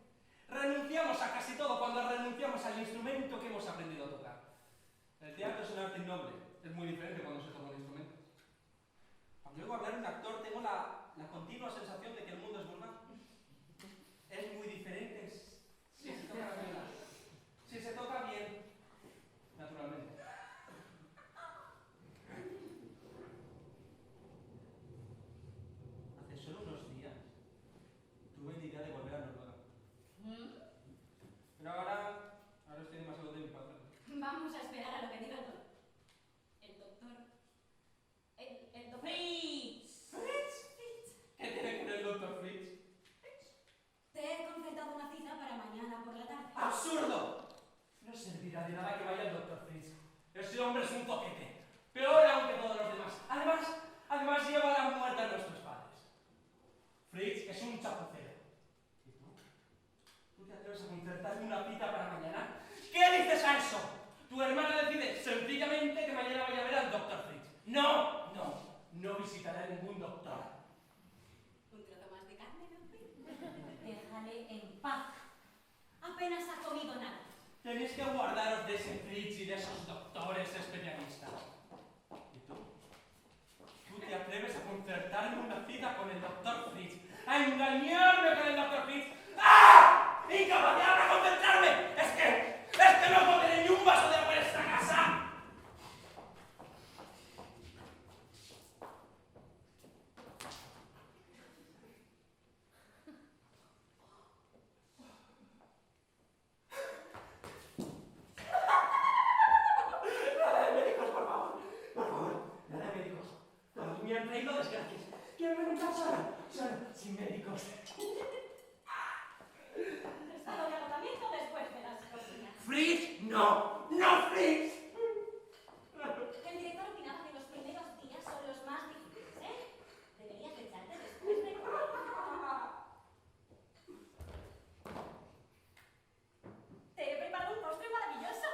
arte innoble. Es muy diferente cuando se toca un instrumento. Cuando oigo hablar un actor, tengo la continua sensación de que el mundo es vulgar. Es muy diferente si se toca bien. Si se toca bien, naturalmente. Hace solo unos días tuve la idea de volver a Noruega. Pero ahora estoy demasiado débil para hacerlo. Vamos a esperar a lo que diga el doctor. El doctor... El doctor... ¡Fritz! ¿Fritz? ¿Qué tiene que ver el doctor Fritz? Te he concertado una cita para mañana por la tarde. ¡Absurdo! No servirá de nada que vaya el doctor Fritz. Ese hombre es un toquete. Peor aún que todos los demás. Además lleva la muerte a nuestros padres. Fritz es un chapucero. ¿Y tú? ¿Tú te atreves a concertarme una cita para mañana? ¿Qué dices a eso? Tu hermana decide sencillamente que mañana vaya a ver al doctor Fritz. No visitará a ningún doctor. ¿Un trozo más de carne, doctor? Déjale en paz. Apenas ha comido nada. Tenéis que guardaros de ese Fritz y de esos doctores especialistas. ¿Y tú? ¿Tú te atreves a concertarme una cita con el doctor Fritz? ¡A engañarme con el doctor Fritz! ¡Ah! ¡Incapacidad para concentrarme! ¡Es que no puedo tener ni un vaso de agua en esta casa! ¡Nada de médicos, por favor! ¡Por favor! ¡Nada de médicos! Todos me han traído desgracias. Quiero ver un solo, sin médicos. Estado de agotamiento después de las cocinas. ¡Fritz! ¡No! ¡No, Fritz! El director opinaba que los primeros días son los más difíciles, ¿eh? Deberías echarte después de comer. Te he preparado un postre maravilloso.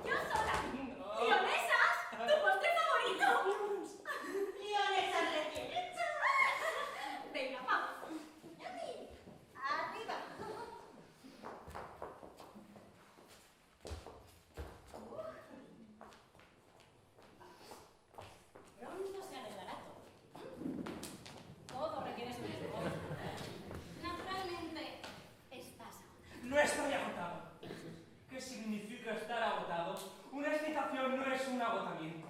¡Yo sola! No. ¡Lionesas! ¡Tu postre favorito! ¡Lionesas recién hechas! Venga, vamos. ¡Yummy! ¡Arriba! Pronto se arreglará todo. Todo requiere su esfuerzo. Naturalmente, estás agotado. No estoy agotado. ¿Qué significa estar agotado? Una excitación no es un agotamiento.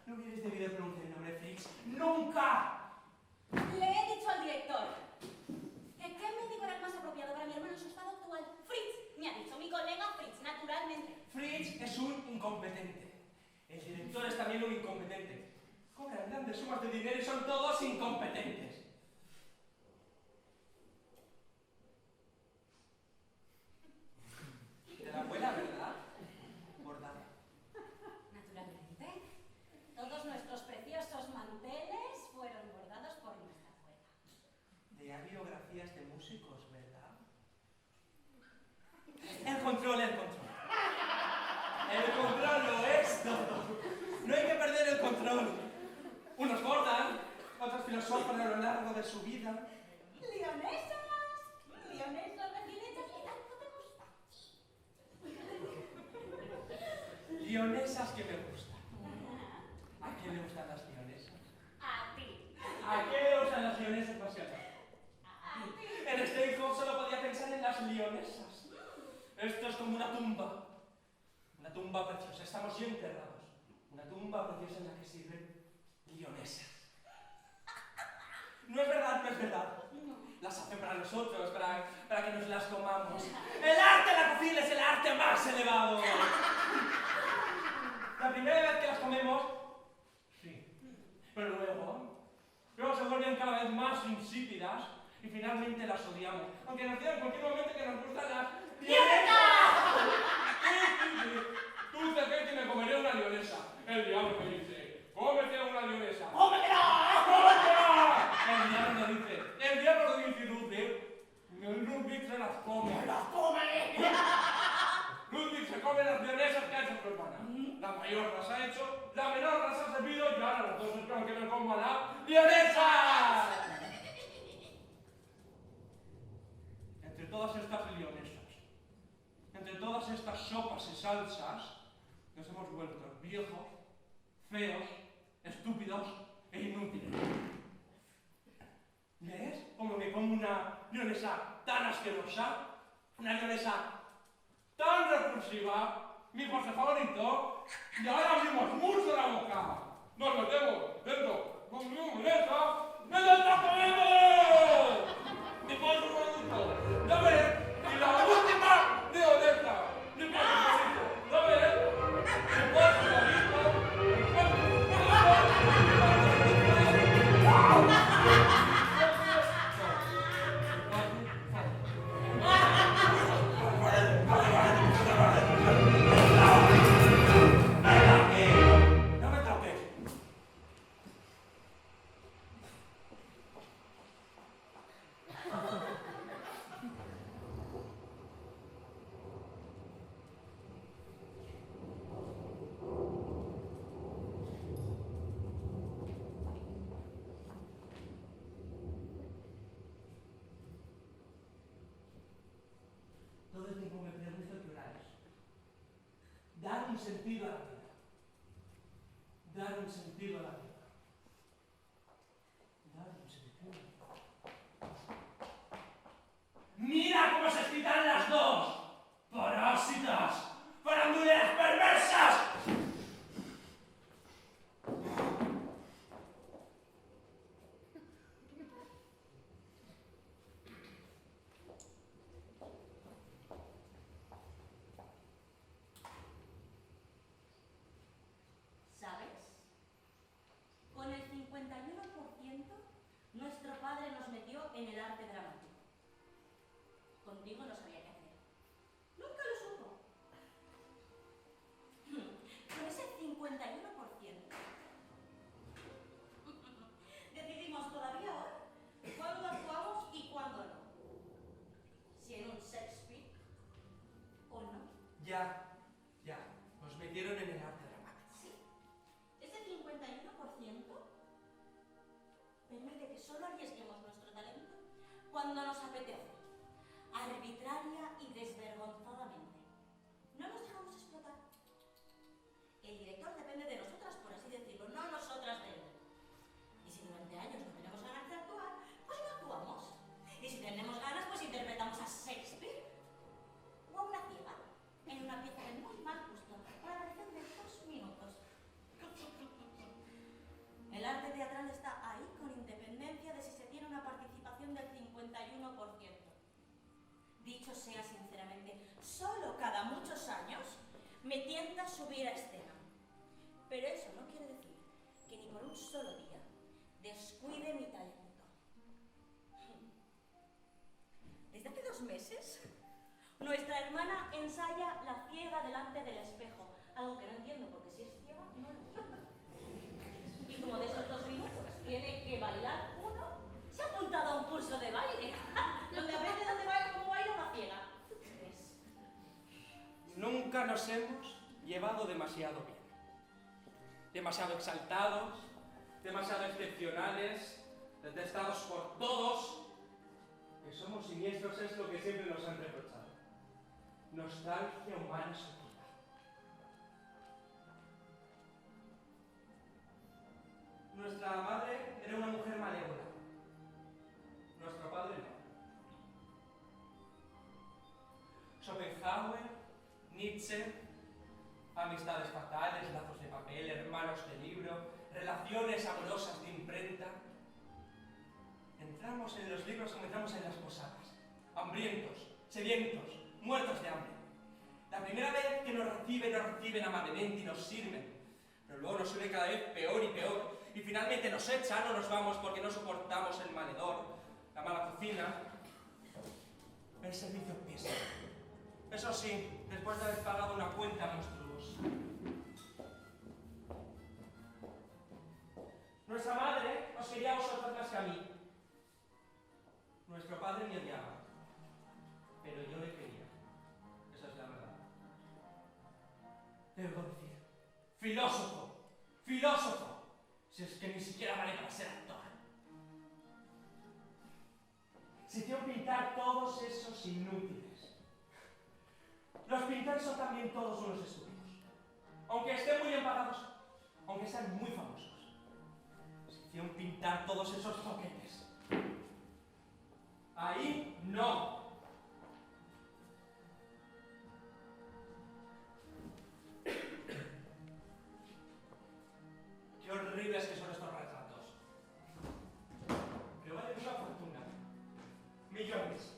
No hubierais debido pronunciar el nombre Fritz. ¡Nunca! Le he dicho al director que qué médico era el más apropiado para mi hermano en su estado actual. Fritz, me ha dicho mi colega Fritz, naturalmente. Fritz es un incompetente. El director es también un incompetente. Cobran grandes sumas de dinero y son todos incompetentes. De la abuela, ¿verdad? Bordada. Naturalmente, todos nuestros preciosos manteles fueron bordados por nuestra abuela. De biografías de músicos, ¿verdad? El control. El control lo es todo. No hay que perder el control. Unos bordan, otros filosofan a lo largo de su vida. ¡Lionesas! ¡Lionesas recién hechas que tanto te gustan! Lionesas que me gustan. ¿A quién le gustan las lionesas? A ti. ¿A qué le gustan las lionesas más que a ti? A ti. En Steakhouse solo podía pensar en las lionesas. Esto es como una tumba. Una tumba preciosa. Estamos ya enterrados. Una tumba preciosa en la que sirven lionesas. No es verdad. Las hace para nosotros, para que nos las comamos. El arte de la cocina es el arte más elevado. La primera vez que las comemos, sí. Pero luego se vuelven cada vez más insípidas y finalmente las odiamos. Aunque nos digan continuamente que nos gustan las lionesas. Tú dices que me comeré una lionesa. El diablo me dice, cómete una lionesa. ¡Cómetela! ¡Cómetela! El diablo dice, Ludwig se las come. ¡Las come! Ludwig se come las lionesas que ha hecho su hermana. La mayor las ha hecho, la menor las ha servido y ahora las dos esperan que me coma la lionesa. Entre todas estas lionesas, entre todas estas sopas y salsas, nos hemos vuelto viejos, feos, estúpidos e inútiles. ¿Ves cómo me pongo una lionesa tan asquerosa? Una lionesa tan repulsiva, mi pose favorito, y ahora abrimos mucho la boca. Nos metemos dentro con mi lionesa, ¡me lo está comiendo! Mi pose favorito, ya ves, y la última de Odessa, mi pose favorito, ya ves, mi pose favorito, mi pose todo el tiempo me pregunto qué hora es. Dar un sentido a la vida. Dar un sentido a la vida. Dar un sentido a la vida. ¡Mira cómo se excitan las dos! ¡Parásitas! ¡Faranduleras perversas! ¿Sabes? Con el 51% nuestro padre nos metió en el arte dramático. Contigo no sabía qué hacer. Nunca lo supo. Con ese 51% decidimos todavía ahora cuándo actuamos y cuándo no. Si en un Shakespeare o no. Ya. Nos metieron en el arte dramático. Sí. Ese 51% permite que solo arriesguemos nuestro talento cuando nos apetece, arbitraria y desvergonzadamente. No nos dejamos explotar. El director depende de nosotras, por así decirlo, no nosotras de él. Y si durante años no tenemos ganas de actuar, pues no actuamos. Y si tenemos ganas, pues interpretamos a Shakespeare o a una ciega en una pieza de muy mal gusto, para la duración de 2 minutos. El arte teatral está ahí con independencia de si se tiene una participación del 51%. Dicho sea sinceramente, solo cada muchos años me tienta subir a escena. Pero eso no quiere decir que ni por un solo día descuide mi talento. Desde hace 2 meses, nuestra hermana ensaya la ciega delante del espejo, algo que no entiendo porque si es ciega no lo entiendo. Y como de esos 2 minutos tiene que bailar uno, se ha apuntado a un curso de baile, donde aprende dónde baila, cómo baila una ciega. Nunca nos hemos llevado demasiado bien. Demasiado exaltados, demasiado excepcionales, detestados por todos. Que somos siniestros es lo que siempre nos han reprochado. Nostalgia humana suprema. Nuestra madre era una mujer malévola. Nuestro padre no. Schopenhauer, Nietzsche, amistades fatales, lazos de papel, hermanos de libro, relaciones amorosas de imprenta. Entramos en los libros como entramos en las posadas, hambrientos, sedientos, muertos de hambre. La primera vez que nos reciben amablemente y nos sirven, pero luego nos sube cada vez peor y peor, y finalmente nos echan o nos vamos porque no soportamos el mal hedor, la mala cocina, el servicio pésimo. Eso sí, después de haber pagado una cuenta monstruosa. Nuestra madre os quería a vosotros más que a mí. Nuestro padre me odiaba, pero yo le quería. Esa es la verdad. Debo decir, filósofo, si es que ni siquiera vale para ser actor. Se hicieron pintar todos esos inútiles. Los pintores son también todos unos estúpidos. aunque estén muy empatados, aunque sean muy famosos, se hicieron pintar todos esos zoquetes. Ahí no. Qué horribles que son estos retratos. Que valen una fortuna. Millones.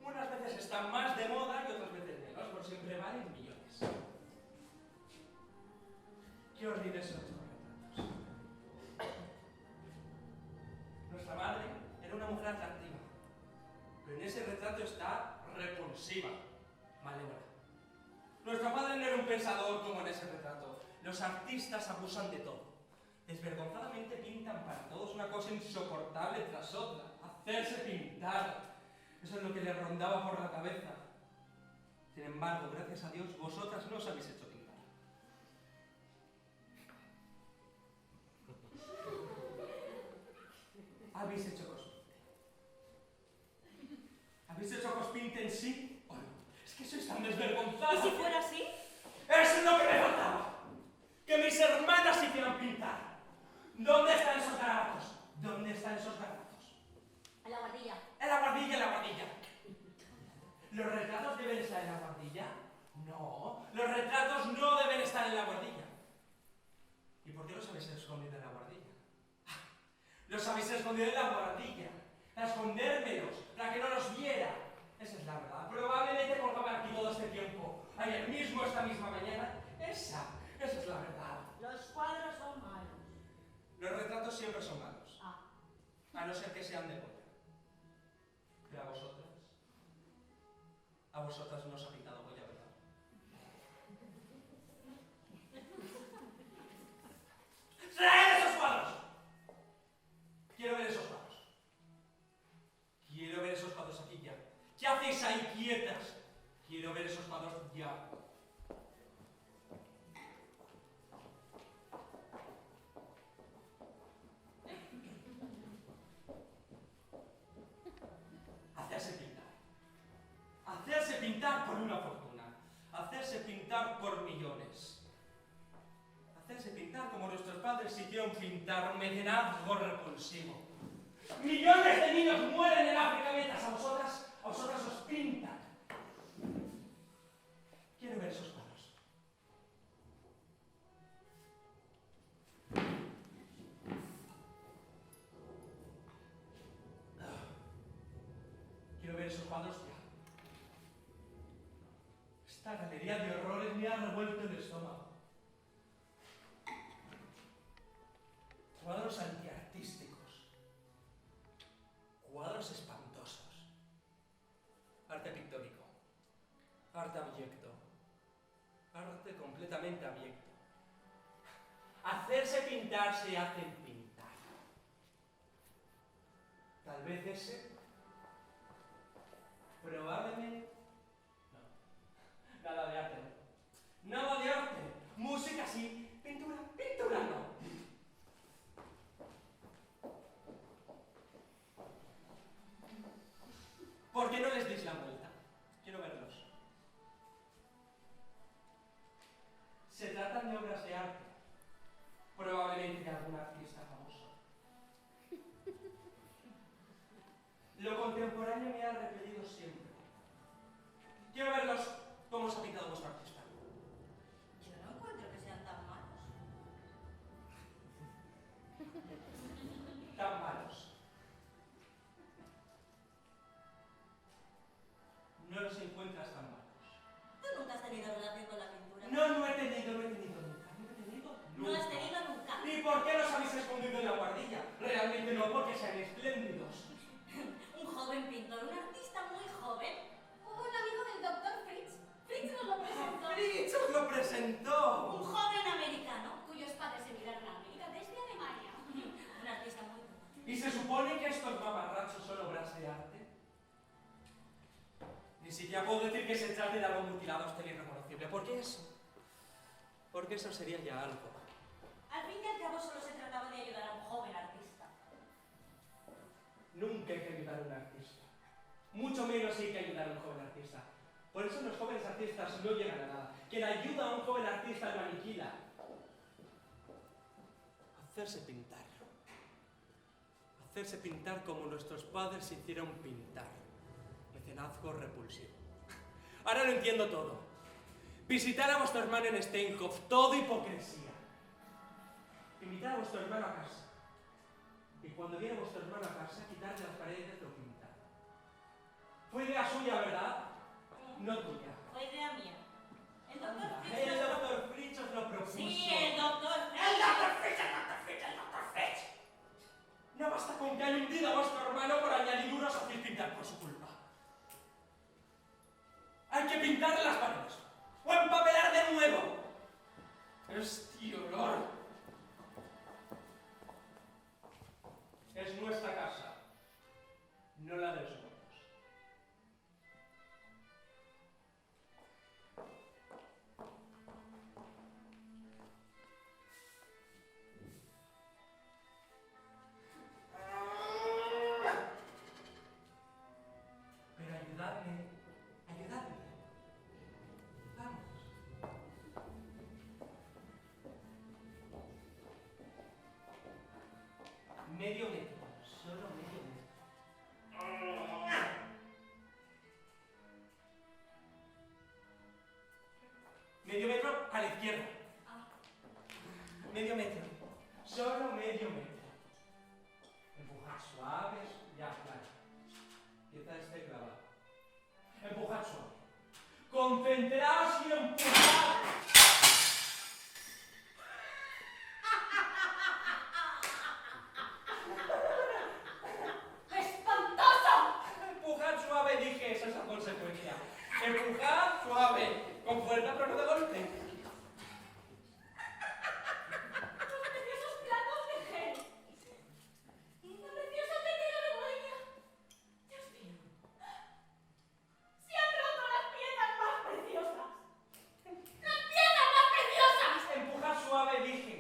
Unas veces están más de moda y otras veces menos, pero siempre valen millones. Qué horribles son estos retratos. Nuestra madre era una mujer atractiva, pero en ese retrato está repulsiva, malévola. Nuestro padre no era un pensador como en ese retrato. Los artistas abusan de todo. Desvergonzadamente pintan para todos una cosa insoportable tras otra. Hacerse pintar. Eso es lo que le rondaba por la cabeza. Sin embargo, gracias a Dios, vosotras no os habéis hecho pintar. Habéis hecho cospinte. ¿Habéis hecho cospinte en sí o no? Es que sois tan desvergonzados. ¿Y si fuera así? ¡Eso es lo que me faltaba! ¡Que mis hermanas se hicieran pintar! ¿Dónde están esos garabatos? ¿Dónde están esos garabatos? En la guardilla. En la guardilla, en la guardilla. ¿Los retratos deben estar en la guardilla? No, los retratos no deben estar en la guardilla. ¿Y por qué los habéis escondido en la guardilla? Los habéis escondido en la guardilla, para escondérmelos, para que no los viera. Esa es la verdad. Probablemente colgaban aquí todo este tiempo. Ayer mismo, esta misma mañana. Esa es la verdad. Los cuadros son malos. Los retratos siempre son malos, Ah. a no ser que sean de polla. Pero a vosotras no os ha pintado polla, ¿verdad? ¡Traed esos cuadros! Quiero ver esos cuadros. Quiero ver esos cuadros aquí ya. ¿Qué hacéis ahí quietas? Quiero ver esos cuadros ya. Hacerse pintar por una fortuna. Hacerse pintar por millones. Hacerse pintar como nuestros padres se hicieron pintar, mecenazgo repulsivo. Millones de niños mueren en África mientras a vosotras os pintan. Quiero ver esos cuadros. Quiero ver esos cuadros ya. Esta galería de horrores me ha revuelto el estómago. Cuadros antiartísticos. Cuadros espantosos. Arte pictórico. Arte abyecto. Arte completamente abyecto. Hacerse pintar se hace pintar. Tal vez ese. Probablemente. Nada de arte. Nada de arte. Música sí. Pintura. Pintura no. ¿Por qué no les deis la vuelta? Quiero verlos. Se tratan de obras de arte. Probablemente de algún artista famoso. Lo contemporáneo me ha repelido siempre. Quiero verlos. ¿Cómo os ha pintado vuestro artista? Yo no encuentro que sean tan malos. Tan malos. No los encuentras tan malos. ¿Tú nunca has tenido relación con la pintura? No he tenido nunca. No has tenido nunca. ¿Y por qué los habéis escondido en la guardilla? Realmente no porque sean espléndidos. Un joven pintor, un artista muy joven. Hubo un amigo del doctor Fritz. Fritz nos lo presentó. ¡Fritz os lo presentó! Un joven americano. Cuyos padres emigraron a América desde Alemania. Un artista muy joven. ¿Y se supone que estos mamarrachos son obras de arte? Ni siquiera puedo decir que se trate de algo mutilado hasta irreconocible. ¿Por qué eso? Porque eso sería ya algo. Al fin y al cabo solo se trataba de ayudar a un joven artista. Nunca hay que ayudar a un artista. Mucho menos hay que ayudar a un joven artista. Por eso los jóvenes artistas no llegan a nada. Quien ayuda a un joven artista lo aniquila. Hacerse pintar. Hacerse pintar como nuestros padres se hicieron pintar. Mecenazgo repulsivo. Ahora lo entiendo todo. Visitar a vuestro hermano en Steinhoff, todo hipocresía. Invitar a vuestro hermano a casa. Y cuando viene vuestro hermano a casa, quitarle las paredes lo pintado. Fue idea suya, ¿verdad? No tuya. Fue idea mía. El doctor Fritz. El doctor Fritz os lo propuso. Sí, el doctor Fritz. ¡El doctor Fritz, el doctor Fritz, el doctor Fritz! No basta con que haya hundido a vuestro hermano por añadiduras o hacer pintar por su culpa. Hay que pintarle las paredes. ¡O empapelar de nuevo! ¡Este olor! Es nuestra casa, no la de los otros. Pero ayudadme, ayudadme. Vamos. Medio metro, solo medio metro. Medio metro a la izquierda. Medio metro, solo medio metro. Empujad suaves, ya, claro. Empieza este clavado. Empujad suave. Concentraos y empujad. ¡Espantoso! Empujad suave, dije, esa es la consecuencia. Empujad suave, con fuerza pero no de golpe. ¡Los preciosos platos de gel! ¡La preciosa tetera de Bohemia! ¡Dios mío! ¡Se han roto las piezas más preciosas! ¡Las piezas más preciosas! Empujad suave, dije.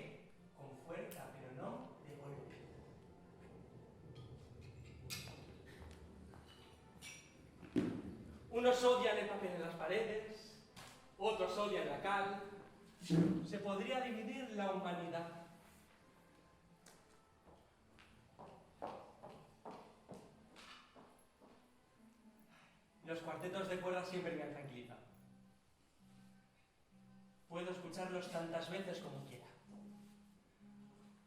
Con fuerza, pero no de golpe. Unos odian el papel en las paredes, otros odian la cal. Se podría dividir la humanidad. Los cuartetos de cuerda siempre me han tranquilizado. Puedo escucharlos tantas veces como quiera.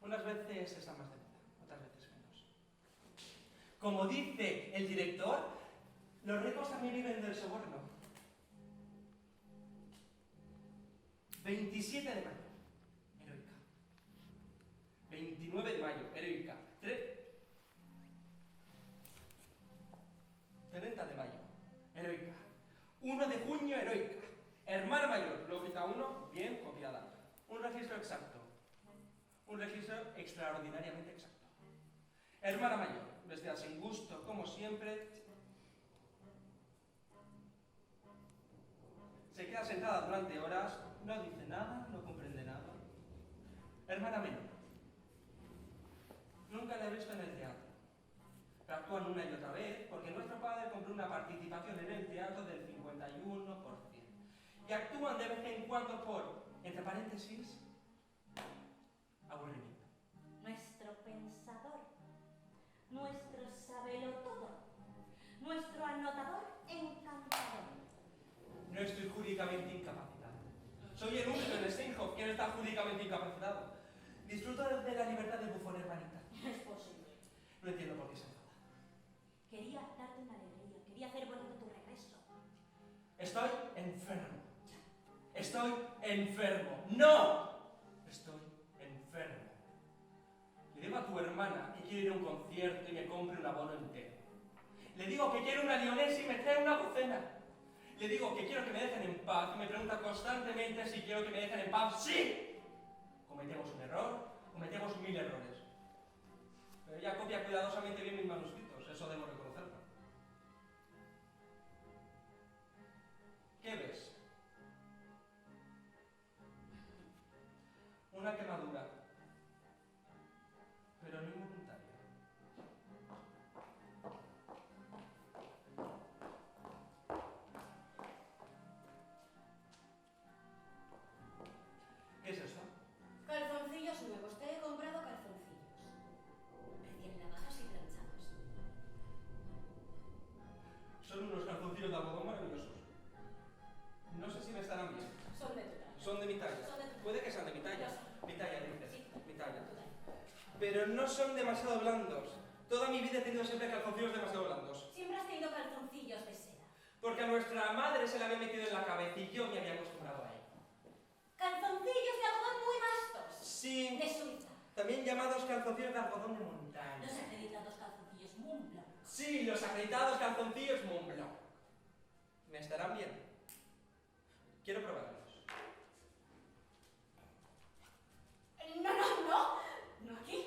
Unas veces están más de moda, otras veces menos. Como dice el director, los ricos también viven del soborno. 27 de mayo, heroica. 29 de mayo, heroica. 30 de mayo, heroica. 1 de junio, heroica. Hermana mayor, lógica 1, bien copiada. Un registro exacto. Un registro extraordinariamente exacto. Hermana mayor, vestida sin gusto, como siempre. Se queda sentada durante horas, no dice nada, no comprende nada. Hermana menor. Nunca la he visto en el teatro. Pero actúan una y otra vez porque nuestro padre compró una participación en el teatro del 51%. Y actúan de vez en cuando por, entre paréntesis, aburrimiento. Nuestro pensador, nuestro sabelotodo, nuestro anotador encantador. No estoy jurídicamente incapacitado. Soy el único en Steinhoff que no está jurídicamente incapacitado. Disfruto de la libertad del bufón, hermanita. Es posible. No entiendo por qué se enfada. Quería darte una alegría, quería hacer bonito tu regreso. Estoy enfermo. Estoy enfermo. ¡No! Estoy enfermo. Le digo a tu hermana que quiero ir a un concierto y me compre un abono entero. Le digo que quiero una lionesa y me trae una docena. Le digo que quiero que me dejen en paz y me pregunta constantemente si quiero que me dejen en paz. ¡Sí! Cometemos un error, cometemos 1000 errores. Pero ella copia cuidadosamente bien mis manuscritos, eso debo reconocerlo. ¿Qué ves? Una quemadura, pero no involuntaria. pero no son demasiado blandos. Toda mi vida he tenido siempre calzoncillos demasiado blandos. Siempre has tenido calzoncillos de seda. Porque a nuestra madre se le había metido en la cabeza y yo me había acostumbrado a él. Calzoncillos de algodón muy vastos. Sí, De Suiza. también llamados calzoncillos de algodón de montaña. Los acreditados calzoncillos Montblanc. Sí, los acreditados calzoncillos Montblanc. ¿Me estarán bien? Quiero probarlos. No, no, no. No aquí.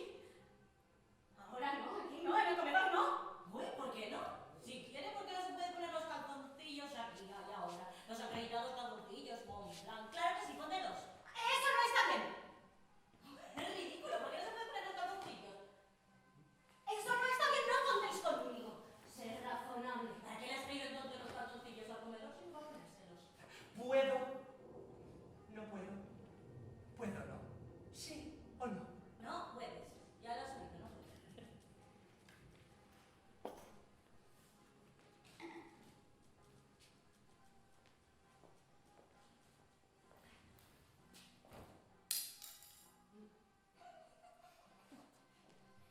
Ahora no, aquí no, en el comedor no. Uy, ¿por qué no? Si quiere, ¿por qué no se puede poner los calzoncillos aquí y ahora? Los acreditados calzoncillos Montblanc. Claro que sí, póntelos. Eso no está bien. Es ridículo, ¿por qué no se puede poner los calzoncillos? Eso no está bien, no contéis conmigo. Ser razonable. ¿Para qué le has traído entonces los calzoncillos al comedor sin ponérselos? ¿Puedo? No puedo. ¿Puedo no? ¿Sí o no? No puedes. Ya lo has oído, no puedes.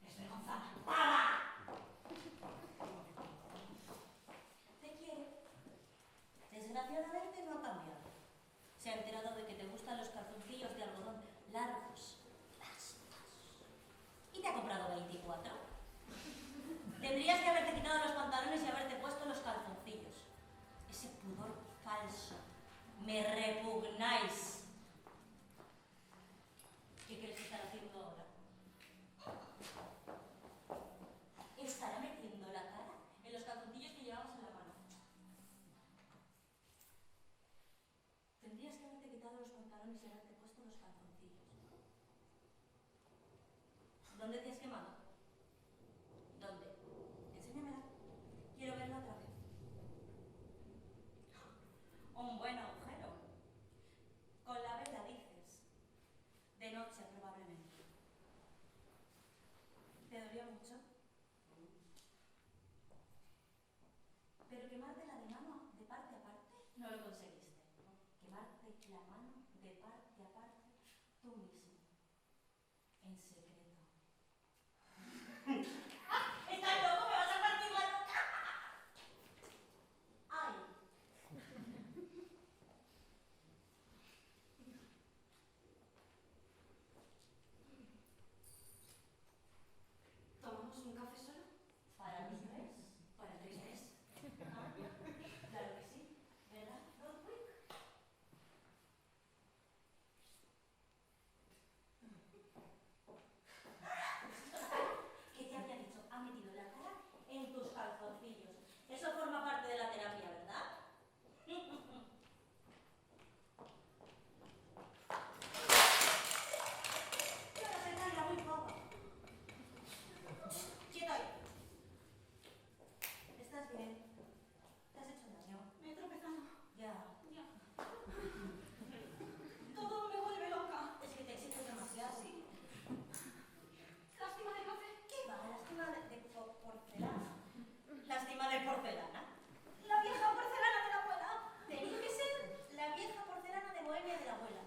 Desvergonzada. ¡Para! Te quiere. Desgraciadamente no ha cambiado. Se ha enterado de que te gustan los calzoncillos de algodón largos, vastos. Y te ha comprado 24. Tendrías que haberte quitado los pantalones y haberte puesto los calzoncillos. Ese pudor falso. Me repugnáis. ¿Qué crees que estará haciendo ahora? Estará metiendo la cara en los calzoncillos que llevabas en la mano. Tendrías que haberte quitado los pantalones y haberte puesto los calzoncillos. ¿Dónde te has quemado? ¿Dónde? Enséñamela. Quiero verla otra vez. Un buen agujero. Con la vela dices. De noche probablemente. ¿Te dolió mucho? Pero quemarte la de mano de parte a parte no lo conseguiste. Quemarte la mano de parte a parte tú mismo. En secreto. ¡Ah! ¡Estás loco! ¡Me vas a partir la boca! ¡Ay! ¿Tomamos un café solo? ¿Para los tres? ¿Para los tres? Ah, claro que sí. ¿Verdad, Rodwick? ¿Qué te había dicho? Ha metido la cara en tus calzoncillos. Eso forma parte de la terapia, ¿verdad? Yo no sé nada, muy poco. Quieto ahí. ¿Estás bien? ¿Te has hecho daño? Me he tropezado. Ya. Ya. Todo me vuelve loca. Es que te exiges demasiado. Sí. Lástima de café. ¿Qué va? Lástima de porcelana. Lástima de porcelana. La vieja porcelana de la abuela. Tenía que ser la vieja porcelana de Bohemia de la abuela.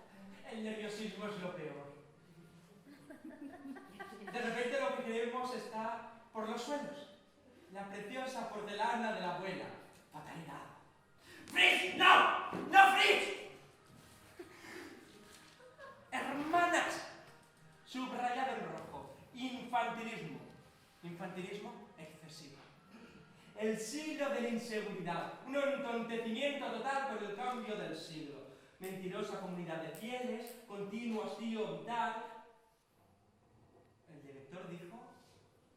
El nerviosismo es lo peor. De repente lo que queremos está por los suelos. La preciosa porcelana de la abuela. Fatalidad. ¡Fritz! ¡No! ¡No, Fritz! Hermanas. Subrayado en rojo. Infantilismo. Infantilismo excesivo. El siglo de la inseguridad. Un entontecimiento total con el cambio del siglo. Mentirosa comunidad de fieles, continuo hastío vital. El director dijo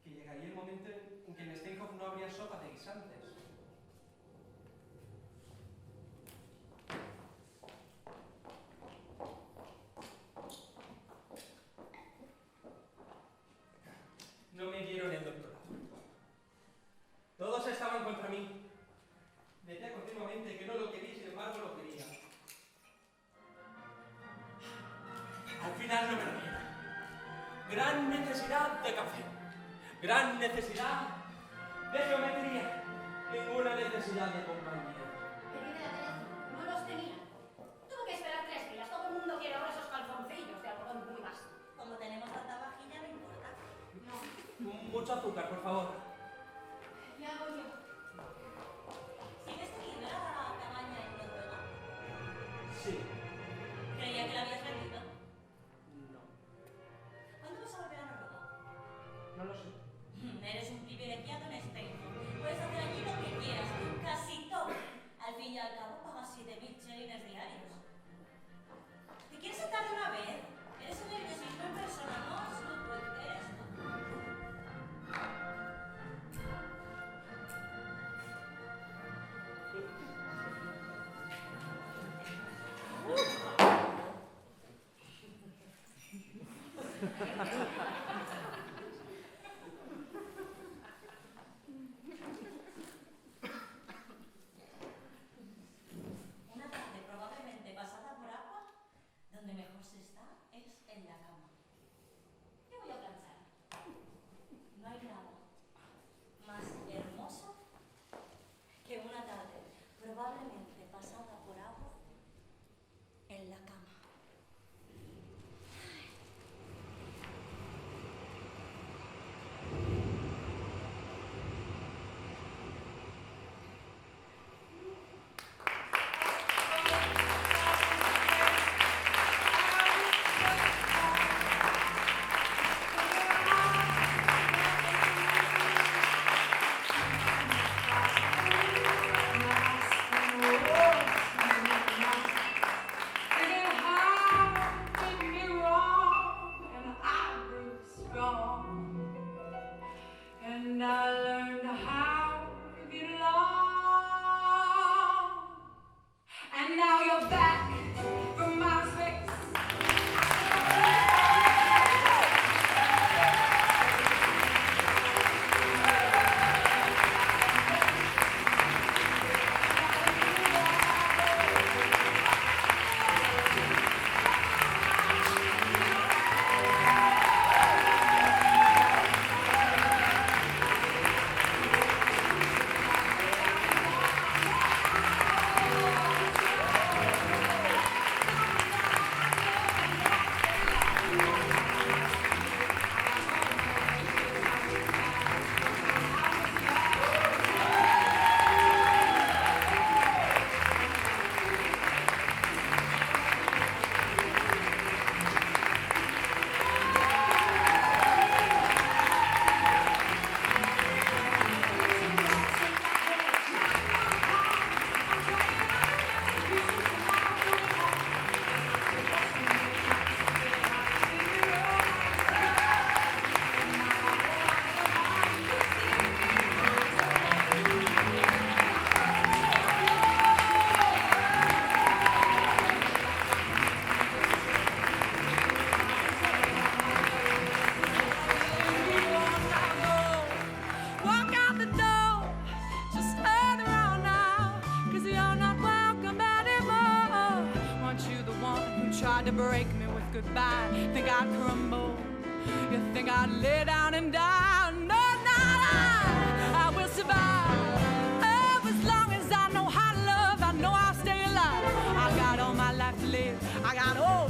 que llegaría el momento en que en Steinhoff no habría sopa de guisantes. No me dieron el doctorado. Todos estaban contra mí. Decía continuamente que no lo quería y sin embargo lo quería. Al final no me lo dieron. Gran necesidad de café. Gran necesidad de geometría. Ninguna necesidad de compañía. Pedí de la teléfono. No los tenía. Tuve que esperar 3 días. Todo el mundo quiere ahora esos calzoncillos de algodón muy vastos. Como tenemos tanta vajilla, no importa. mucho azúcar, por favor. Ya voy yo. ¿Sigues teniendo la cabaña en Noruega? Sí. Creía que la habías vendido. No. ¿Cuándo vas a volver a Noruega? No lo sé. Eres un privilegiado en este hijo. Puedes hacer allí lo que quieras, casi todo. Al fin y al cabo pagas 7.000 chelines diarios. ¿Te quieres sentar de una vez? Eres un nerviosismo en persona, no solo tú eres tú. Una tarde probablemente pasada por agua, donde mejor se está es en la cama. ¿Qué voy a planchar? No hay nada más hermoso que una tarde probablemente pasada por agua en la cama. And I learned how to get along. And now you're back from my space. Walk out the door, just turn around now, 'cause you're not welcome anymore. Weren't you the one who tried to break me with goodbye? Think I'd crumble? You think I'd lay down and die? No, I will survive. Oh, as long as I know how to love, I know I'll stay alive. I got all my life to live. I got all